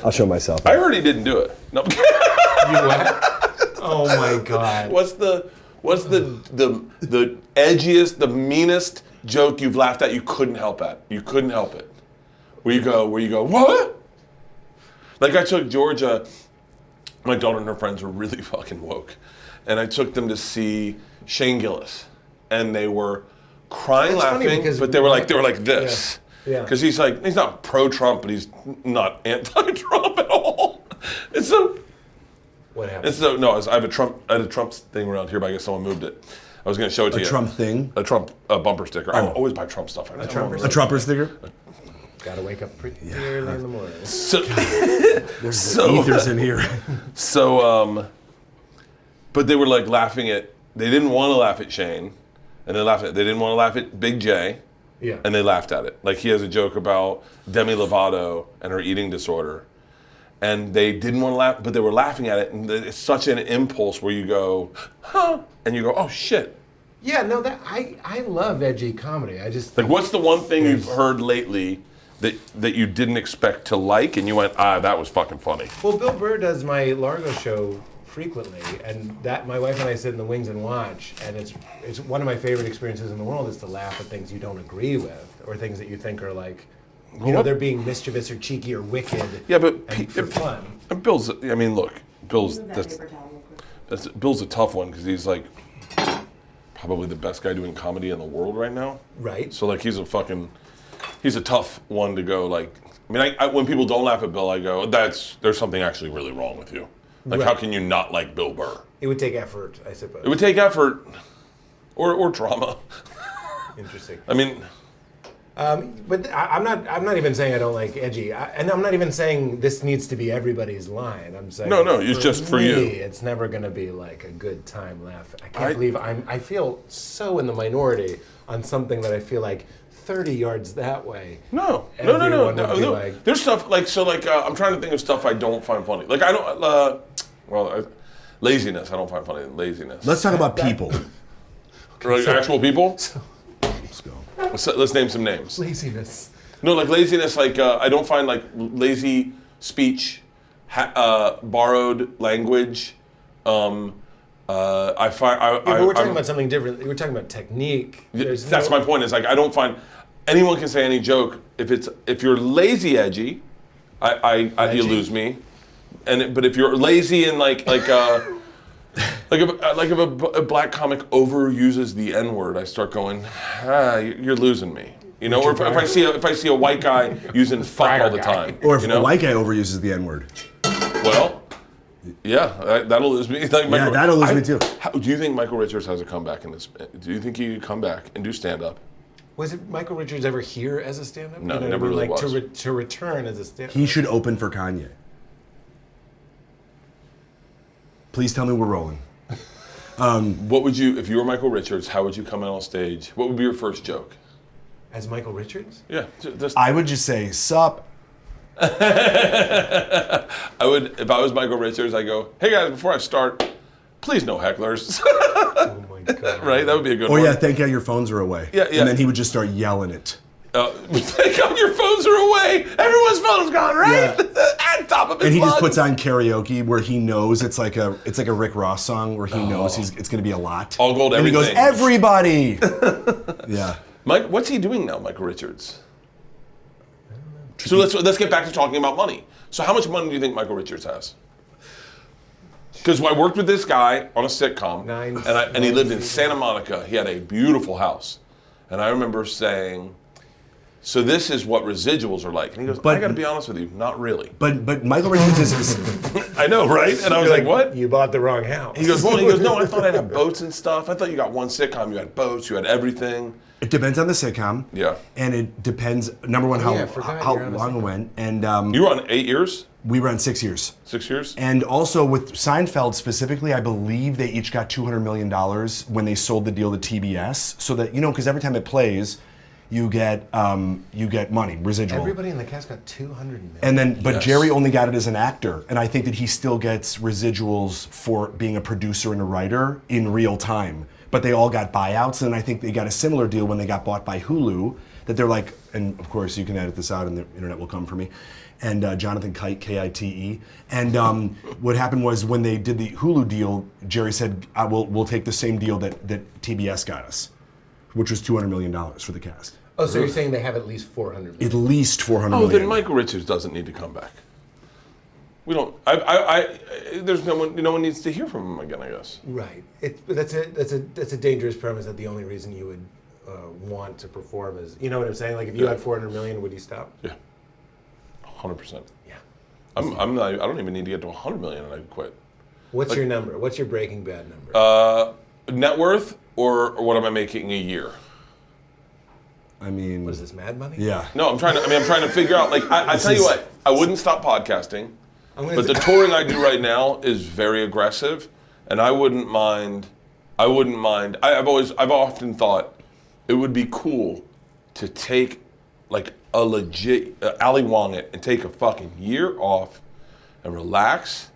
I'll show myself. I heard he didn't do it. No. You what? Oh my God. What's the edgiest, the meanest joke you've laughed at you couldn't help at? You couldn't help it. Where you go, what? Like I took Georgia, my daughter and her friends were really fucking woke. And I took them to see Shane Gillis. And they were crying, It's funny laughing, because but they were like this. Yeah. Because he's not pro-Trump, but he's not anti-Trump at all. It's so What happened? I had a Trump thing around here, but I guess someone moved it. I was going to show it to A you. Trump thing? A Trump bumper sticker. I always buy Trump stuff. A Trumper A Trumper sticker. Gotta wake up pretty early in the morning. So, Ethers in here. but they were like laughing at. They didn't want to laugh at Shane, and they didn't want to laugh at Big J, Yeah. and they laughed at it. Like he has a joke about Demi Lovato and her eating disorder, and they didn't want to laugh, but they were laughing at it, and it's such an impulse where you go, huh, and you go, oh shit. Yeah, no, that I love edgy comedy. I just Like, what's the one thing you've heard lately that you didn't expect to like, and you went, that was fucking funny? Well, Bill Burr does my Largo show frequently, and that my wife and I sit in the wings and watch, and it's one of my favorite experiences in the world is to laugh at things you don't agree with or things that you think are like, you know, they're being mischievous or cheeky or wicked. Yeah, but and for fun. Bill's. I mean, look, Bill's. Move that paper towel real quick. Bill's a tough one because he's like probably the best guy doing comedy in the world right now. Right. So like he's a tough one to go like. I mean, I when people don't laugh at Bill, I go, there's something actually really wrong with you. Like, Right. how can you not like Bill Burr? It would take effort, I suppose. It would take effort, or drama. Interesting. I mean, But I'm not even saying I don't like edgy, and I'm not even saying this needs to be everybody's line. I'm saying No, it's just for me, you. It's never going to be like a good time laugh. I can't believe I feel so in the minority on something that I feel like 30 yards that way. No. Everyone would be like- There's stuff like I'm trying to think of stuff I don't find funny. Like I don't. Laziness. I don't find funny. Laziness. Let's talk about people. Like actual people. Let's go. Let's name some names. Laziness. No, like laziness. Like I don't find like lazy speech, borrowed language. I find. Yeah, but we're talking about something different. We're talking about technique. That's my point. Is like I don't find. anyone can say any joke. If you're lazy edgy, you lose me. But if you're lazy and like if a black comic overuses the N-word, I start going, you're losing me. You know, or if I see a white guy using fuck all the time, Or if a white guy overuses the N-word. well, yeah, that'll lose me. That'll lose me too. Do you think Michael Richards has a comeback in this? Do you think he could come back and do stand-up? Was it Michael Richards ever here as a stand-up? No, never really was. To return as a stand-up. He should open for Kanye. Please tell me we're rolling. What would you, if you were Michael Richards, how would you come out on stage? What would be your first joke? As Michael Richards? Yeah, I would just say, sup. I would, if I was Michael Richards, I'd go, hey guys, before I start, please no hecklers. Oh my God. Right? That would be a good Oh one. yeah, thank God your phones are away. Yeah. And then he would just start yelling it. Thank God your phones are away. Everyone's phone's gone, right? On top of his And he just lungs. puts on karaoke where he knows it's like a Rick Ross song where he knows it's going to be a lot. All gold, and everything. he goes, everybody. Yeah. Mike, what's he doing now, Michael Richards? So let's get back to talking about money. So how much money do you think Michael Richards has? Because I worked with this guy on a sitcom, and he lived in Santa Monica. He had a beautiful house, and I remember saying, "So this is what residuals are like." And he goes, "I got to be honest with you, not really." But Michael Richards is. I know, right? And I was like, "What?" You bought the wrong house. He goes, "No, I thought I'd have boats and stuff. I thought you got one sitcom, you had boats, you had everything." It depends on the sitcom. Yeah. And it depends, number one, how you're on a long it went. And You were on 8 years? we were on 6 years. 6 years? And also with Seinfeld specifically, I believe they each got $200 million when they sold the deal to TBS. So that, because every time it plays, you get money, residual. Everybody in the cast got $200 million. And then, but Yes. Jerry only got it as an actor, and I think that he still gets residuals for being a producer and a writer in real time. But they all got buyouts, and I think they got a similar deal when they got bought by Hulu. That they're like, and of course you can edit this out, and the internet will come for me. And Jonathan Kite, K-I-T-E. And what happened was when they did the Hulu deal, Jerry said, we'll take the same deal that TBS got us, which was $200 million for the cast. Oh, so you're saying they have at least $400 million? At least $400 million. Oh, then Michael Richards doesn't need to come back. We don't. There's no one needs to hear from him again, I guess. Right. That's a dangerous premise. That the only reason you would want to perform is, you know what I'm saying? Like if you had $400 million, would you stop? Yeah. 100%. Yeah. I'm not. I don't even need to get to 100 million and I'd quit. What's your number? What's your Breaking Bad number? Net worth or what am I making a year? I mean, What is this, Mad Money? yeah. No, I'm trying to figure out. Like I tell you what, I wouldn't stop podcasting. But the touring I do right now is very aggressive, and I wouldn't mind. I've often thought it would be cool to take like a legit Ali Wong it and take a fucking year off and relax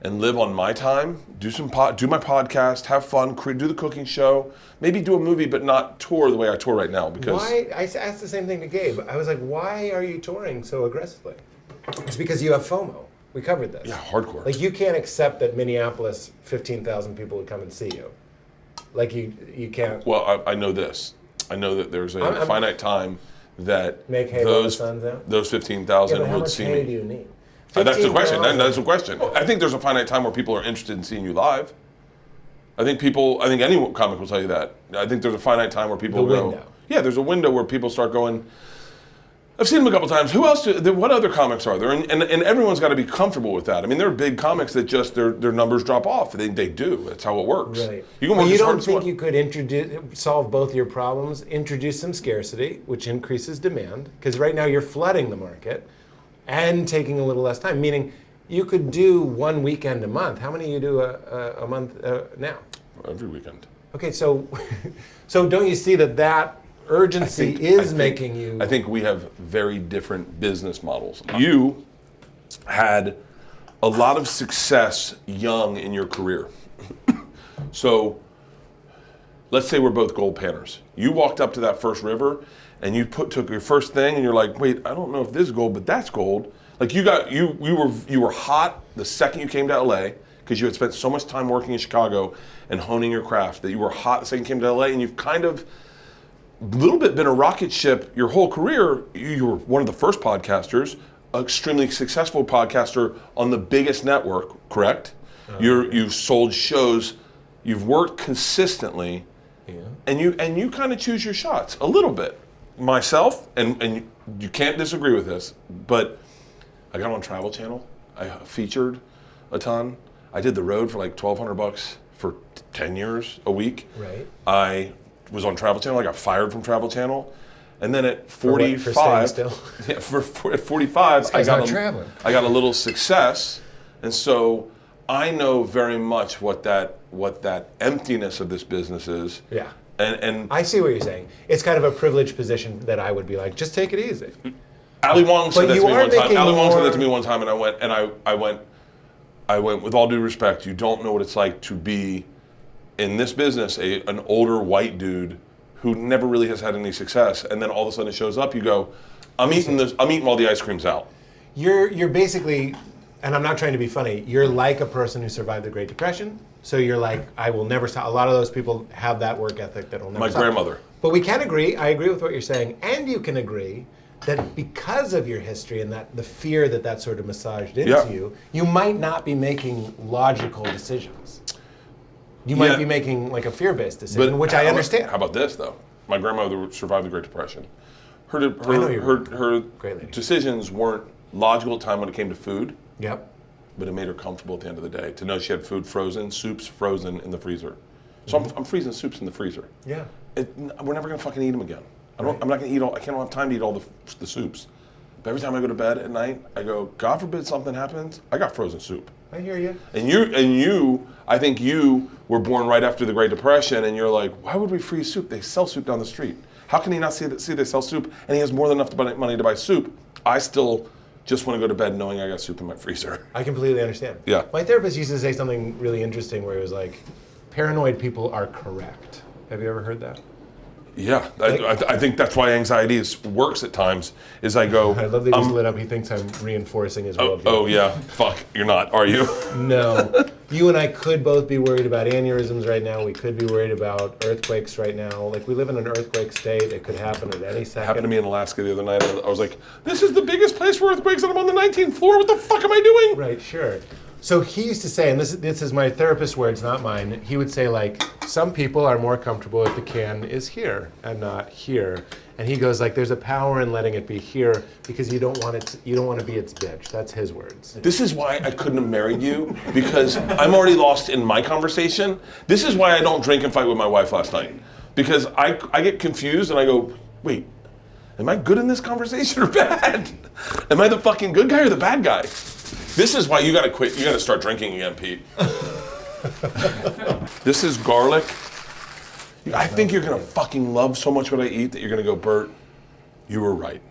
and live on my time. Do my podcast, have fun, do the cooking show, maybe do a movie, but not tour the way I tour right now. Because Why? I asked the same thing to Gabe. I was like, why are you touring so aggressively? It's because you have FOMO. We covered this. Yeah, hardcore. Like you can't accept that Minneapolis, 15,000 people would come and see you. Like you can't. Well, I know this. I know that there's a finite time that Make hay while the sun's out? those 15,000 How would much see hay me. do you need? That's the question. 15,000. That's the question. I think there's a finite time where people are interested in seeing you live. I think any comic will tell you that. I think there's a finite time where people The go. window. Yeah, there's a window where people start going. I've seen them a couple times. Who else? What other comics are there? And everyone's got to be comfortable with that. I mean, there are big comics that just their numbers drop off. They do. That's how it works. Right. You can But work you as hard don't as think want. you could solve both your problems? Introduce some scarcity, which increases demand, because right now you're flooding the market, and taking a little less time. Meaning, you could do one weekend a month. How many you do a month now? Every weekend. Okay, so don't you see that urgency making you? I think we have very different business models. You had a lot of success young in your career. So let's say we're both gold panners. You walked up to that first river and you took your first thing and you're like, wait, I don't know if this is gold, but that's gold. Like you were hot the second you came to LA because you had spent so much time working in Chicago and honing your craft that you were hot the second you came to LA, and you've kind of little bit been a rocket ship your whole career. You were one of the first podcasters, an extremely successful podcaster on the biggest network, correct? You've sold shows, you've worked consistently, and you kind of choose your shots a little bit. Myself, and you can't disagree with this, but I got on Travel Channel. I featured a ton. I did the road for like $1,200 for 10 years a week. Right. I was on Travel Channel. I got fired from Travel Channel, and then at For 45, staying still? at 45, guy's not traveling. I got a little success, and so I know very much what that emptiness of this business is. Yeah. And I see what you're saying. It's kind of a privileged position that I would be like, just take it easy. Ali Wong said But that to you me are one time. making Ali Wong said more- that to me one time, and I went with all due respect. You don't know what it's like to be in this business, an older white dude who never really has had any success, and then all of a sudden it shows up. You go, I'm eating all the ice creams out. You're basically, and I'm not trying to be funny, you're like a person who survived the Great Depression. So you're like, I will never stop. A lot of those people have that work ethic that will never My stop. grandmother. But we can agree, I agree with what you're saying, and you can agree that because of your history and that the fear that sort of massaged into Yeah. you, you might not be making logical decisions. You might Yeah. be making like a fear-based decision, which I understand. How about this though? My grandmother survived the Great Depression. Her Great lady. decisions weren't logical at the time when it came to food, Yep. but it made her comfortable at the end of the day to know she had food frozen, soups frozen in the freezer. So I'm freezing soups in the freezer. Yeah. We're never gonna fucking eat them again. I'm not gonna eat all. I can't have time to eat all the soups. But every time I go to bed at night, I go, God forbid something happens, I got frozen soup. I hear you. And you, I think you were born right after the Great Depression, and you're like, why would we freeze soup? They sell soup down the street. How can he not see they sell soup? And he has more than enough money to buy soup. I still just want to go to bed knowing I got soup in my freezer. I completely understand. Yeah. My therapist used to say something really interesting where he was like, paranoid people are correct. Have you ever heard that? Yeah, I think that's why anxiety works at times. Is I go. I love that he's lit up. He thinks I'm reinforcing his worldview. Oh yeah, fuck. You're not, are you? No. You and I could both be worried about aneurysms right now. We could be worried about earthquakes right now. Like, we live in an earthquake state. It could happen at any second. Happened to me in Alaska the other night. I was like, this is the biggest place for earthquakes, and I'm on the 19th floor. What the fuck am I doing? Right, sure. So he used to say, and this is my therapist's words, not mine. He would say, like, some people are more comfortable if the can is here and not here. And he goes, like, there's a power in letting it be here because you don't want to be its bitch. That's his words. This is why I couldn't have married you, because I'm already lost in my conversation. This is why I don't drink and fight with my wife last night. Because I get confused and I go, wait, am I good in this conversation or bad? Am I the fucking good guy or the bad guy? This is why you gotta quit. You gotta start drinking again, Pete. This is garlic. I think you're gonna fucking love so much what I eat that you're gonna go, Bert, you were right.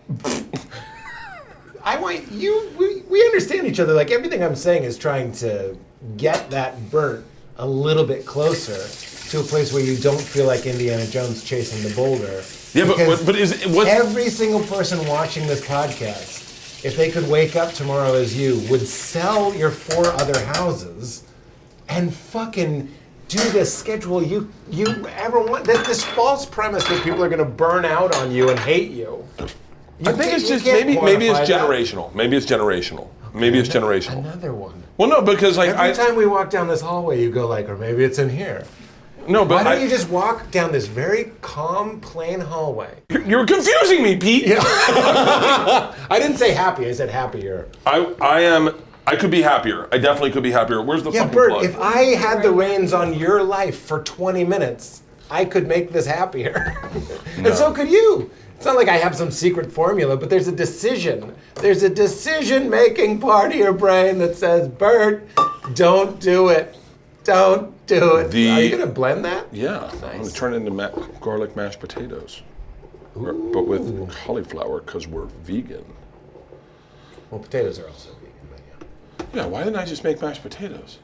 I want you, we understand each other. Like, everything I'm saying is trying to get that Bert a little bit closer to a place where you don't feel like Indiana Jones chasing the boulder. Yeah, Because but is it what? every single person watching this podcast, if they could wake up tomorrow as you, would sell your 4 other houses and fucking do this schedule you ever want. This false premise that people are going to burn out on you and hate you. I think it's just maybe it's generational. Maybe it's generational. Maybe it's generational. Another one. Well, no, because like Every time we walk down this hallway, you go like, or maybe it's in here. no, but Why don't you just walk down this very calm, plain hallway? you're confusing me, Pete. I didn't say happy. I said happier. I could be happier. I definitely could be happier. Where's the Yeah, fucking Bert, plug? if I had the reins on your life for 20 minutes, I could make this happier. And so could you. It's not like I have some secret formula, but there's a decision. There's a decision-making part of your brain that says, Bert, don't do it. Don't do it. Are you going to blend that? Yeah, I'm gonna turn it into garlic mashed potatoes, but with cauliflower because we're vegan. Well, potatoes are also vegan, but yeah. Yeah, why didn't I just make mashed potatoes?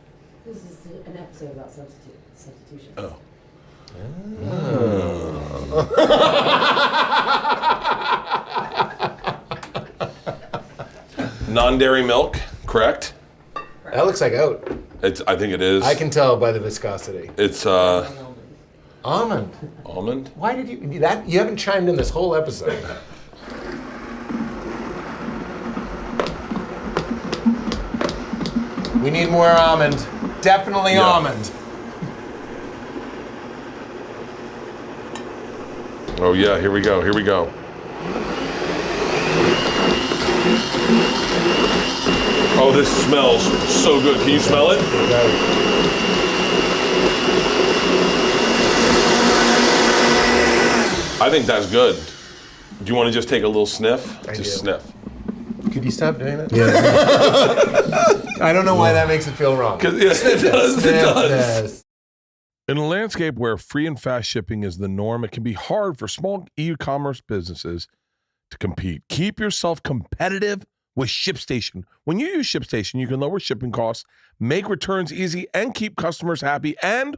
This is an episode about substitution. Oh. Non-dairy milk, correct? That looks like oat. I think it is. I can tell by the viscosity. It's Almond Almond. Almond? Why did you that? You haven't chimed in this whole episode. We need more almond. Definitely Yeah. almond. Oh yeah, here we go, here we go. Oh, this smells so good. Can you smell it? I think that's good. Do you want to just take a little sniff? I Just do. sniff. Could you stop doing that? Yeah. I don't know why that makes it feel wrong. Yeah, it does. It does. Yes. In a landscape where free and fast shipping is the norm, it can be hard for small e-commerce businesses to compete. Keep yourself competitive with ShipStation. When you use ShipStation, you can lower shipping costs, make returns easy, and keep customers happy. And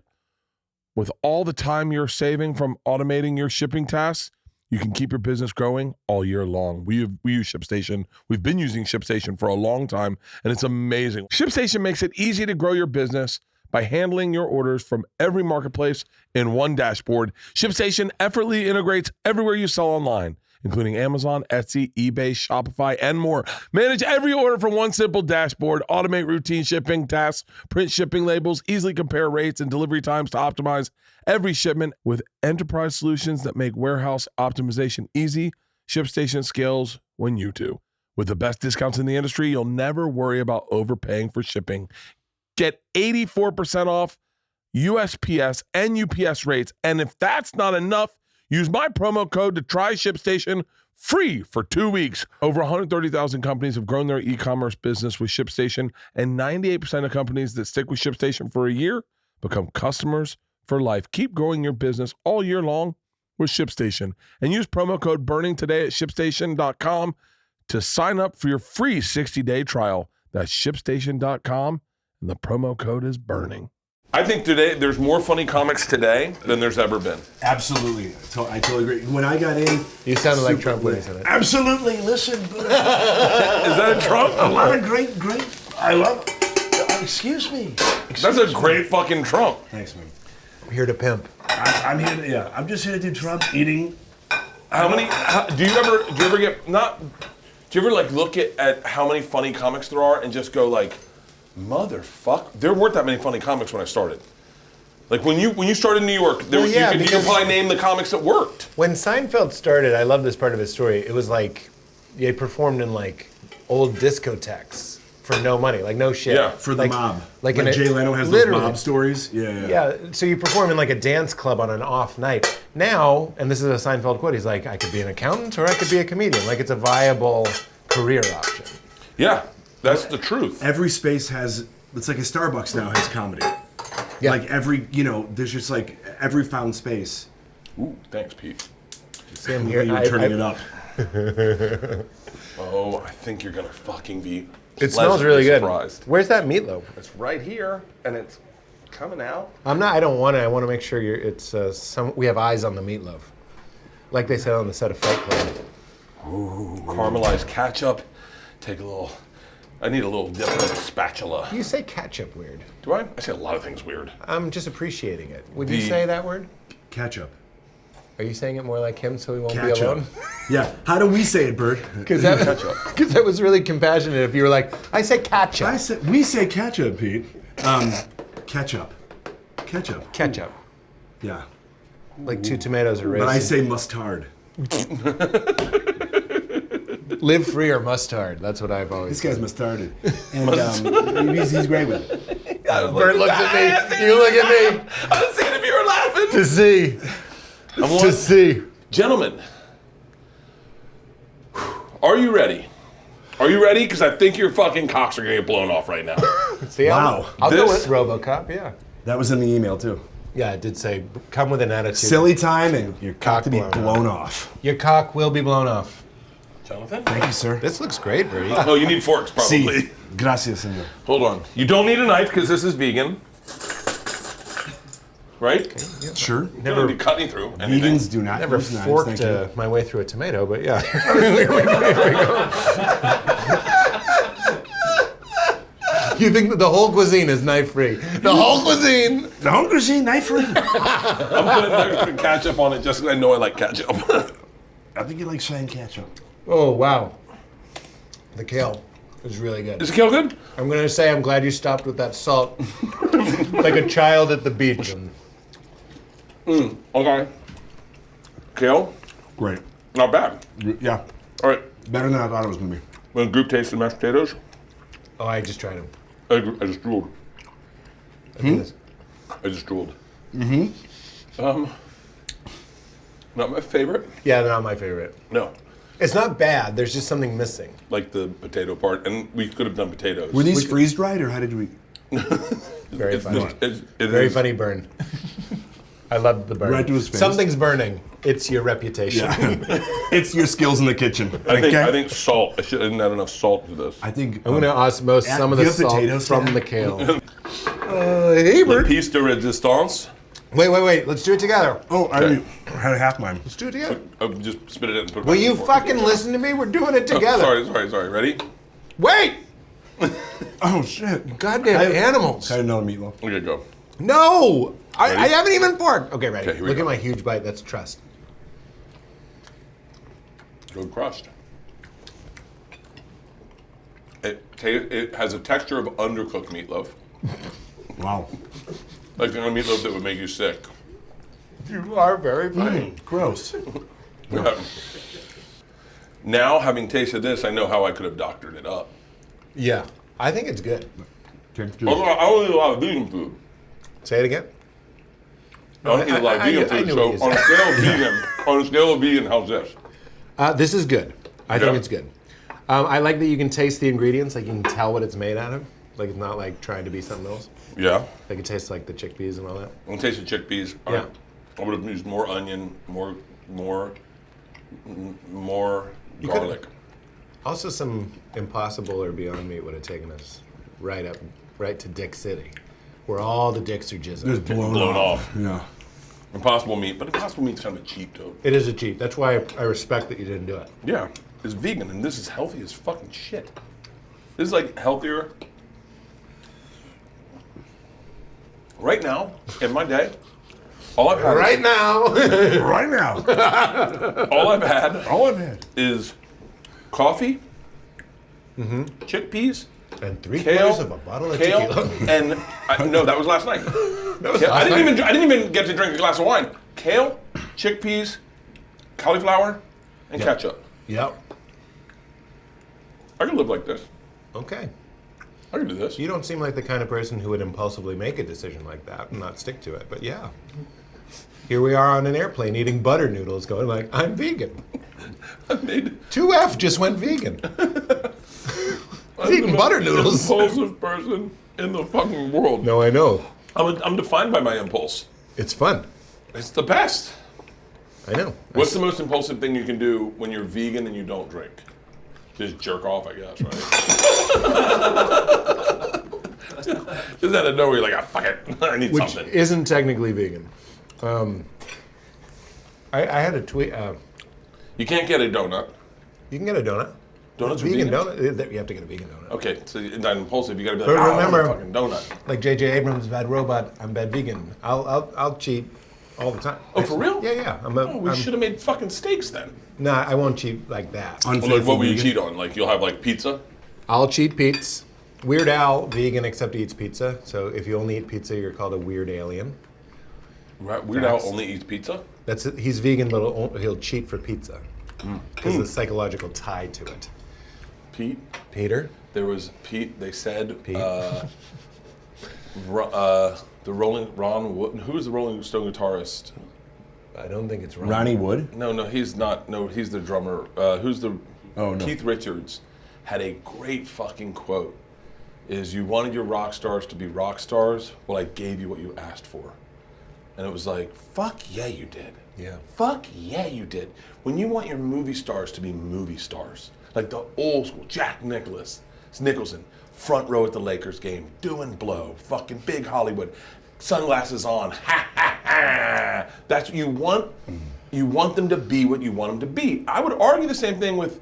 with all the time you're saving from automating your shipping tasks, you can keep your business growing all year long. We use ShipStation. We've been using ShipStation for a long time, and it's amazing. ShipStation makes it easy to grow your business by handling your orders from every marketplace in one dashboard. ShipStation effortlessly integrates everywhere you sell online, including Amazon, Etsy, eBay, Shopify, and more. Manage every order from one simple dashboard, automate routine shipping tasks, print shipping labels, easily compare rates and delivery times to optimize every shipment with enterprise solutions that make warehouse optimization easy. ShipStation scales when you do. With the best discounts in the industry, you'll never worry about overpaying for shipping. Get 84% off USPS and UPS rates. And if that's not enough, use my promo code to try ShipStation free for 2 weeks. Over 130,000 companies have grown their e-commerce business with ShipStation, and 98% of companies that stick with ShipStation for a year become customers for life. Keep growing your business all year long with ShipStation, and use promo code BURNING today at ShipStation.com to sign up for your free 60-day trial. That's ShipStation.com, and the promo code is BURNING. I think today there's more funny comics today than there's ever been. Absolutely. I totally agree. When I got in, You sounded like Trump when he said it. absolutely. Listen, Is that a Trump? a lot of great. I love. Excuse me. That's a great fucking Trump. Thanks, man. I'm here to pimp. I'm here. Yeah, I'm just here to do Trump eating. Do you ever get not? Do you ever like look at how many funny comics there are and just go like, motherfuck, there weren't that many funny comics when I started. Like when you started in New York, there, Well, yeah, you could because- probably name the comics that worked. When Seinfeld started, I love this part of his story. It was like they performed in like old discotheques for no money, like no shit. Yeah, For the Like- mob. like Like in a- Jay Leno has literally. those mob stories. Yeah. Yeah, so you perform in like a dance club on an off night. Now, and this is a Seinfeld quote, he's like, I could be an accountant or I could be a comedian. Like it's a viable career option. Yeah, that's the truth. Every space has. It's like a Starbucks now has comedy. Yeah. Like there's just like every found space. Ooh, thanks, Pete. See, I'm You're here. turning it up. Oh, I think you're gonna fucking be. It smells really good. Surprised. Where's that meatloaf? It's right here, and it's coming out. I don't want it. I want to make sure we have eyes on the meatloaf. Like they said on the set of Fight Club. Ooh, caramelized ketchup. Take a little. I need a little dip of a spatula. You say ketchup weird. Do I? I say a lot of things weird. I'm just appreciating it. Would you The- say that word? Ketchup. Are you saying it more like him so he won't be Ketchup. alone? Yeah. How do we say it, Bert? Because that was really compassionate if you were like, I say ketchup. We say ketchup, Pete. Ketchup. Ketchup. Ketchup. Yeah. Like two tomatoes are raised. But I say mustard. Live free or mustard. That's what I've always This guy's mustarded. And he's great with it. Bert looks at me. You look at me. I was seeing if you were laughing. To see. To see. Gentlemen, are you ready? Are you ready? Because I think your fucking cocks are gonna get blown off right now. See, Wow. I'll go This- with RoboCop, yeah. That was in the email, too. Yeah, it did say, come with an attitude. Silly time and your cock to be blown blown off. Your cock will be blown off. Jonathan? Thank you, sir. This looks great, Bertie. Oh, you need forks probably. Si. Gracias, senor. Hold on. You don't need a knife because this is vegan. Right? Sure. You don't need to cut me through anything. Vegans do not Never use knives, forked thank you. my way through a tomato, but yeah. You think that the whole cuisine is knife free? The whole cuisine. The home cuisine, knife free. I'm putting extra ketchup on it just because I know I like ketchup. I think you like saying ketchup. Oh wow, the kale is really good. Is the kale good? I'm gonna say I'm glad you stopped with that salt, like a child at the beach. Okay. Kale, Great. not bad. Yeah. All right. Better than I thought it was gonna be. Want a group taste of mashed potatoes? Oh, I just tried them. I just drooled. I just drooled. Not my favorite. Yeah, they're not my favorite. No. It's not bad. There's just something missing. Like the potato part, and we could have done potatoes. Were these freeze dried or how did we? Very It's funny. just- it Very is- funny burn. I loved the burn. Right to his face. Something's burning. It's your reputation. It's your skills in the kitchen. I think salt. I didn't add enough salt to this. I think I'm gonna osmose some of do the you have salt potatoes from now? the kale. Hey, Le Bert. piece de resistance. Wait. Let's do it together. Oh, I had half mine. Let's do it together. Just spit it in and put it Will back you in the fork. fucking listen to me? We're doing it Oh, together. sorry. Ready? Wait! Oh shit. Goddamn animals. I had another meatloaf. Okay, go. No! I Ready? haven't even forked. Okay, ready. Okay, here we Look go. at my huge bite. That's trust. Good crust. It has a texture of undercooked meatloaf. Wow. Like the kind of meatloaf that would make you sick. You are very funny. Gross. Now, having tasted this, I know how I could have doctored it up. Yeah. I think it's good. Although I don't eat a lot of vegan food. Say it again. I don't eat a lot of vegan I food. knew So what you on a said. scale of vegan, how's this? This is good. I think Yeah. it's good. I like that you can taste the ingredients. Like you can tell what it's made out of. Like it's not like trying to be something else. Yeah. Like it tastes like the chickpeas and all that. I'm gonna taste the chickpeas. All Yeah. right. I would have used more onion, more garlic. Also, some Impossible or Beyond Meat would have taken us right to Dick City, where all the dicks are Just jizzing. blown off. Yeah. Impossible meat, but Impossible meat's kind of a cheap toad. It is a cheap. That's why I respect that you didn't do it. Yeah, it's vegan, and this is healthy as fucking shit. This is like healthier. Right now, in my day, all I've had, Right now. Right now. all I've had All I've had. is coffee, chickpeas, And 3/4 kale, of a bottle of kale, tequila. and no, that was last night. I didn't even get to drink a glass of wine. Kale, chickpeas, cauliflower, and ketchup. Yep. I could live like this. Okay. I could do this. You don't seem like the kind of person who would impulsively make a decision like that and not stick to it. But yeah. Here we are on an airplane eating butter noodles going like, I'm vegan. I've made 2F just went vegan. I'm eating the butter most noodles. impulsive person in the fucking world. No, I know. I'm defined by my impulse. It's fun. It's the best. I know. What's the most impulsive thing you can do when you're vegan and you don't drink? Just jerk off, I guess, right? Just out of nowhere, you're like, fuck it, I need Which something. isn't technically vegan. I had a tweet. You can't get a donut. You can get a donut. Donuts are Vegan vegan? donut. You have to get a vegan donut. Okay, so you're not impulsive. You gotta be But like, remember- I want a fucking donut. Like J.J. Abrams, bad robot. I'm bad vegan. I'll cheat all the time. Oh, for real? Yeah. We should have made fucking steaks then. Nah, I won't cheat like that. Well, like, what will you cheat on? Like, you'll have like pizza? I'll cheat Pete's. Weird Al, vegan except he eats pizza. So if you only eat pizza, you're called a weird alien. Right, Weird Al only eats pizza? That's it. He's vegan, but he'll cheat for pizza because of the psychological tie to it. Pete? Peter, There was Pete, they said, Pete. the Ron Wood, who is the Rolling Stone guitarist? I don't think it's wrong. Ronnie Wood. No, he's not. No, he's the drummer. Who's the? Oh, no. Keith Richards had a great fucking quote. Is you wanted your rock stars to be rock stars? Well, I gave you what you asked for. And it was like, fuck yeah, you did. Yeah. Fuck yeah, you did. When you want your movie stars to be movie stars, like the old school Jack Nicholson, front row at the Lakers game, doing blow, fucking big Hollywood, sunglasses on, ha ha ha. That's what you want. You want them to be what you want them to be. I would argue the same thing with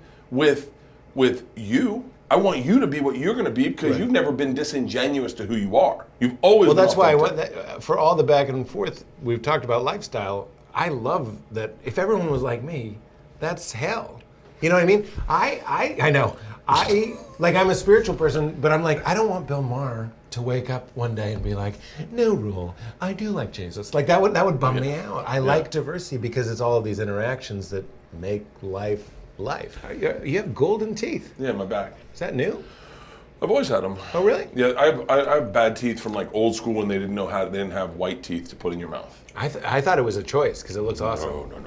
you I want you to be what you're going to be because you've never been disingenuous to who you are. You've always. Well, been that's why I authentic. want for all the back and forth we've talked about lifestyle. I love that if everyone was like me, that's hell. You know what I mean? I know. I'm a spiritual person, but I'm like, I don't want Bill Maher to wake up one day and be like, no rule, I do like Jesus. Like that would bum me out. I like diversity because it's all of these interactions that make life. You have golden teeth. Yeah, my back. Is that new? I've always had them. Oh, really? Yeah, I have bad teeth from like old school when they didn't have white teeth to put in your mouth. I thought it was a choice because it looks awesome. No.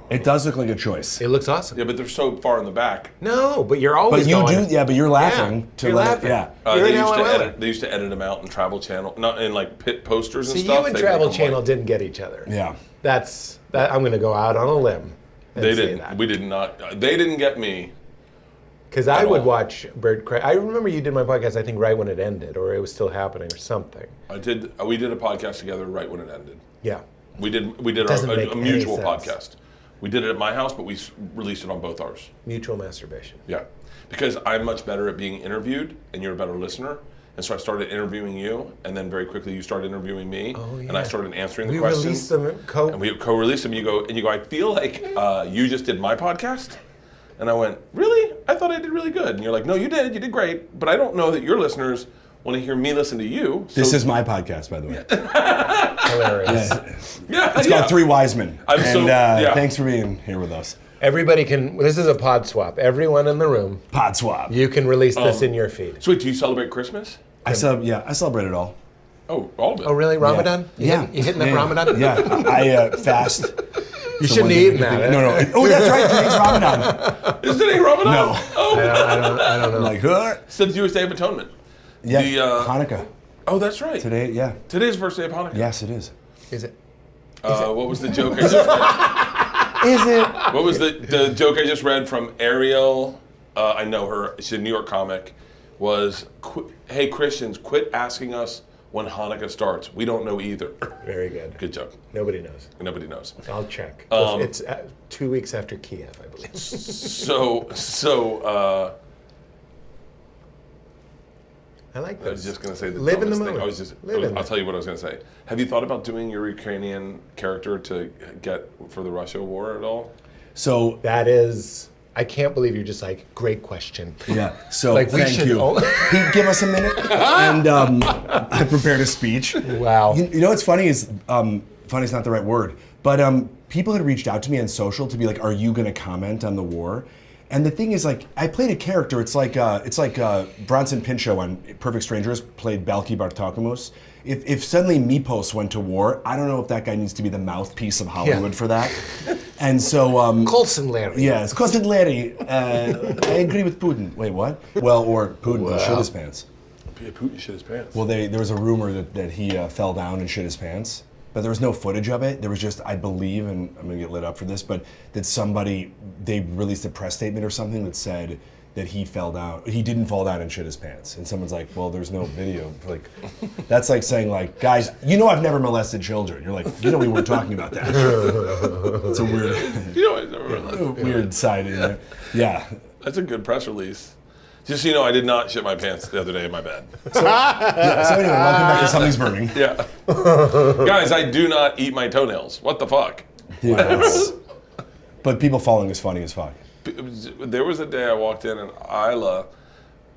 It does look like a choice. It looks awesome. Yeah, but they're so far in the back. No, but you're always But you going. do, yeah. But you're laughing to you're let laughing. it, yeah. You're They in used to LOL. edit. They used to edit them out in Travel Channel, not in like pit posters and See, stuff. you and They Travel make them Channel white. didn't get each other. Yeah. That's that. I'm going to go out on a limb. And They say didn't. that. We did not. They didn't get me. Because I at would all. watch Bert. I remember you did my podcast. I think right when it ended, or it was still happening, or something. I did. We did a podcast together right when it ended. Yeah. We did Doesn't make a mutual any sense. podcast. We did it at my house, but we released it on both ours. Mutual masturbation. Yeah, because I'm much better at being interviewed, and you're a better listener. And so I started interviewing you, and then very quickly you started interviewing me, and I started answering the We questions. released them. And we co-released them. You go, I feel like you just did my podcast. And I went, really? I thought I did really good. And you're like, no, you did great. But I don't know that your listeners want to hear me listen to you. This is my podcast, by the way. Hilarious. It's called Three Wise Men. Thanks for being here with us. Everybody can. This is a pod swap. Everyone in the room, Pod swap. you can release this in your feed. Sweet, do you celebrate Christmas? I celebrate it all. Oh, all of it. Oh, really? Ramadan? Yeah. You hitting that Ramadan? Yeah, I fast. You shouldn't have eaten that. No. Oh, that's right. Today's Ramadan. Is today Ramadan? No. Oh, I don't know. Like, huh? since Jewish Day of Atonement. Yeah. The, Hanukkah. Oh, that's right. Today, yeah. Today's the first day of Hanukkah. Yes, it is. Is it? What was the joke I just read? Is it? What was the joke I just read from Ariel? I know her. She's a New York comic. Was, hey, Christians, quit asking us when Hanukkah starts. We don't know either. Very good. Good joke. Nobody knows. Nobody knows. I'll check. It's 2 weeks after Kiev, I believe. So I like this. I was just going to say the Live in the dumbest thing. moment. I'll tell you what I was going to say. Have you thought about doing your Ukrainian character to get for the Russia war at all? So, That is. I can't believe you're just like, great question. yeah. So, Like, we thank should you. all- Pete, give us a minute. And I prepared a speech. Wow. You know what's funny is, funny is not the right word, but people had reached out to me on social to be like, are you going to comment on the war? And the thing is, like, I played a character. It's like Bronson Pinchot on Perfect Strangers played Balki Bartokomous. If suddenly Mipos went to war, I don't know if that guy needs to be the mouthpiece of Hollywood for that. And so, Colson Larry. yeah, it's Colson Larry. I agree with Putin. Wait, what? Well, or Putin shit his pants. Yeah, Putin shit his pants. Well, there was a rumor that he fell down and shit his pants, but there was no footage of it. There was just, I believe, and I'm gonna get lit up for this, but that they released a press statement or something that said that he fell down. He didn't fall down and shit his pants. And someone's like, well, there's no video. Like, that's like saying, like, guys, you know I've never molested children. You're like, you know we weren't talking about that. It's a weird, weird side in there. Yeah. That's a good press release. Just so you know, I did not shit my pants the other day in my bed. Yeah, so anyway, welcome back to Something's Burning. Yeah. Guys, I do not eat my toenails. What the fuck? Yeah, but people falling is funny as fuck. There was a day I walked in and Isla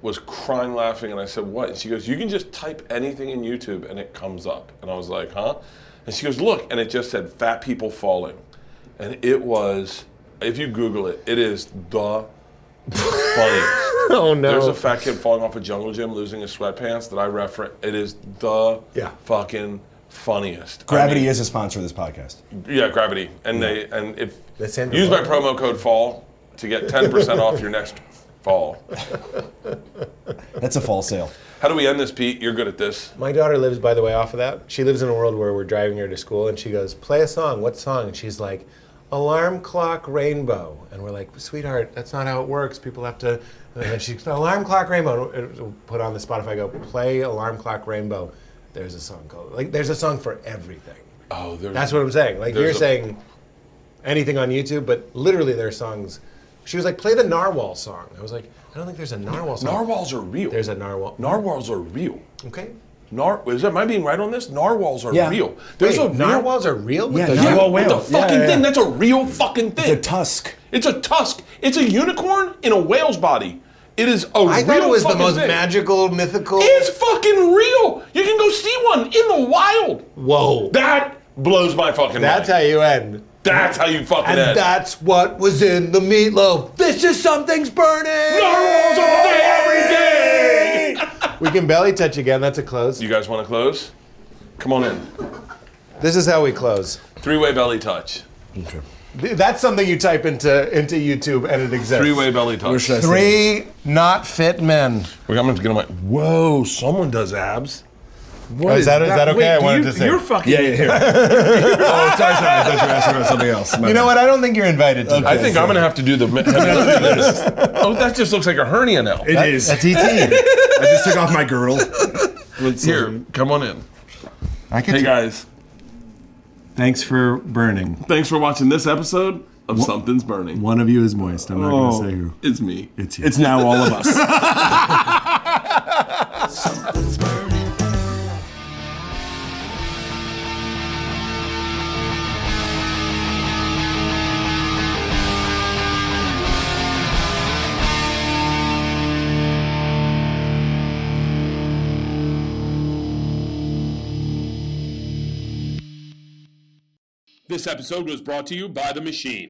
was crying laughing and I said, what? And she goes, you can just type anything in YouTube and it comes up. And I was like, huh? And she goes, look, and it just said fat people falling. And it was, if you Google it, it is the funniest. Oh no. There's a fat kid falling off a jungle gym losing his sweatpants that I reference. It is the fucking funniest. Gravity is a sponsor of this podcast. Yeah, Gravity. And if Listen, use my promo code FALL to get 10% off your next fall. That's a fall sale. How do we end this, Pete? You're good at this. My daughter lives, by the way, off of that. She lives in a world where we're driving her to school, and she goes, play a song. What song? And she's like, Alarm Clock Rainbow. And we're like, sweetheart, that's not how it works. People have to... And then she's Alarm Clock Rainbow. And we'll put on the Spotify, go, play Alarm Clock Rainbow. There's a song called... Like, there's a song for everything. Oh, That's what I'm saying. Like, you're saying anything on YouTube, but literally there are songs She was like, play the narwhal song. I was like, I don't think there's a narwhal song. Narwhals are real. There's a narwhal. Narwhals are real. Okay. Am I being right on this? Narwhals are Yeah. real. There's Wait, a narwhals are real? Yeah, With the- narwhal What the whale. fucking thing? That's a real fucking thing. It's a tusk. It's a tusk. It's a unicorn in a whale's body. It is a I real thought it was the fucking most thing. magical, mythical. It's fucking real. You can go see one in the wild. Whoa. That blows my fucking That's mind. how you end. That's how you fucking And end. that's what was in the meatloaf. This is something's burning. Narwhals all day, every day. We can belly touch again. That's a close. You guys want to close? Come on in. This is how we close. 3-way belly touch. Okay. That's something you type into YouTube and it exists. 3-way belly touch. should I say? 3 not fit men. I'm going to get on my. Whoa, someone does abs. What is that okay? Wait, I wanted to say. You're fucking. Yeah, here. Oh, sorry. I thought you were asking about something else. You know what? I don't think you're invited to I think I'm going to have to do the. Oh, that just looks like a hernia now. It is. That's ET. I just took off my girdle. Here, come on in. Hey guys, Thanks for burning. thanks for watching this episode of Something's Burning. One of you is moist. I'm not going to say who. It's me. It's you. It's now all of us. Something's burning. This episode was brought to you by The Machine.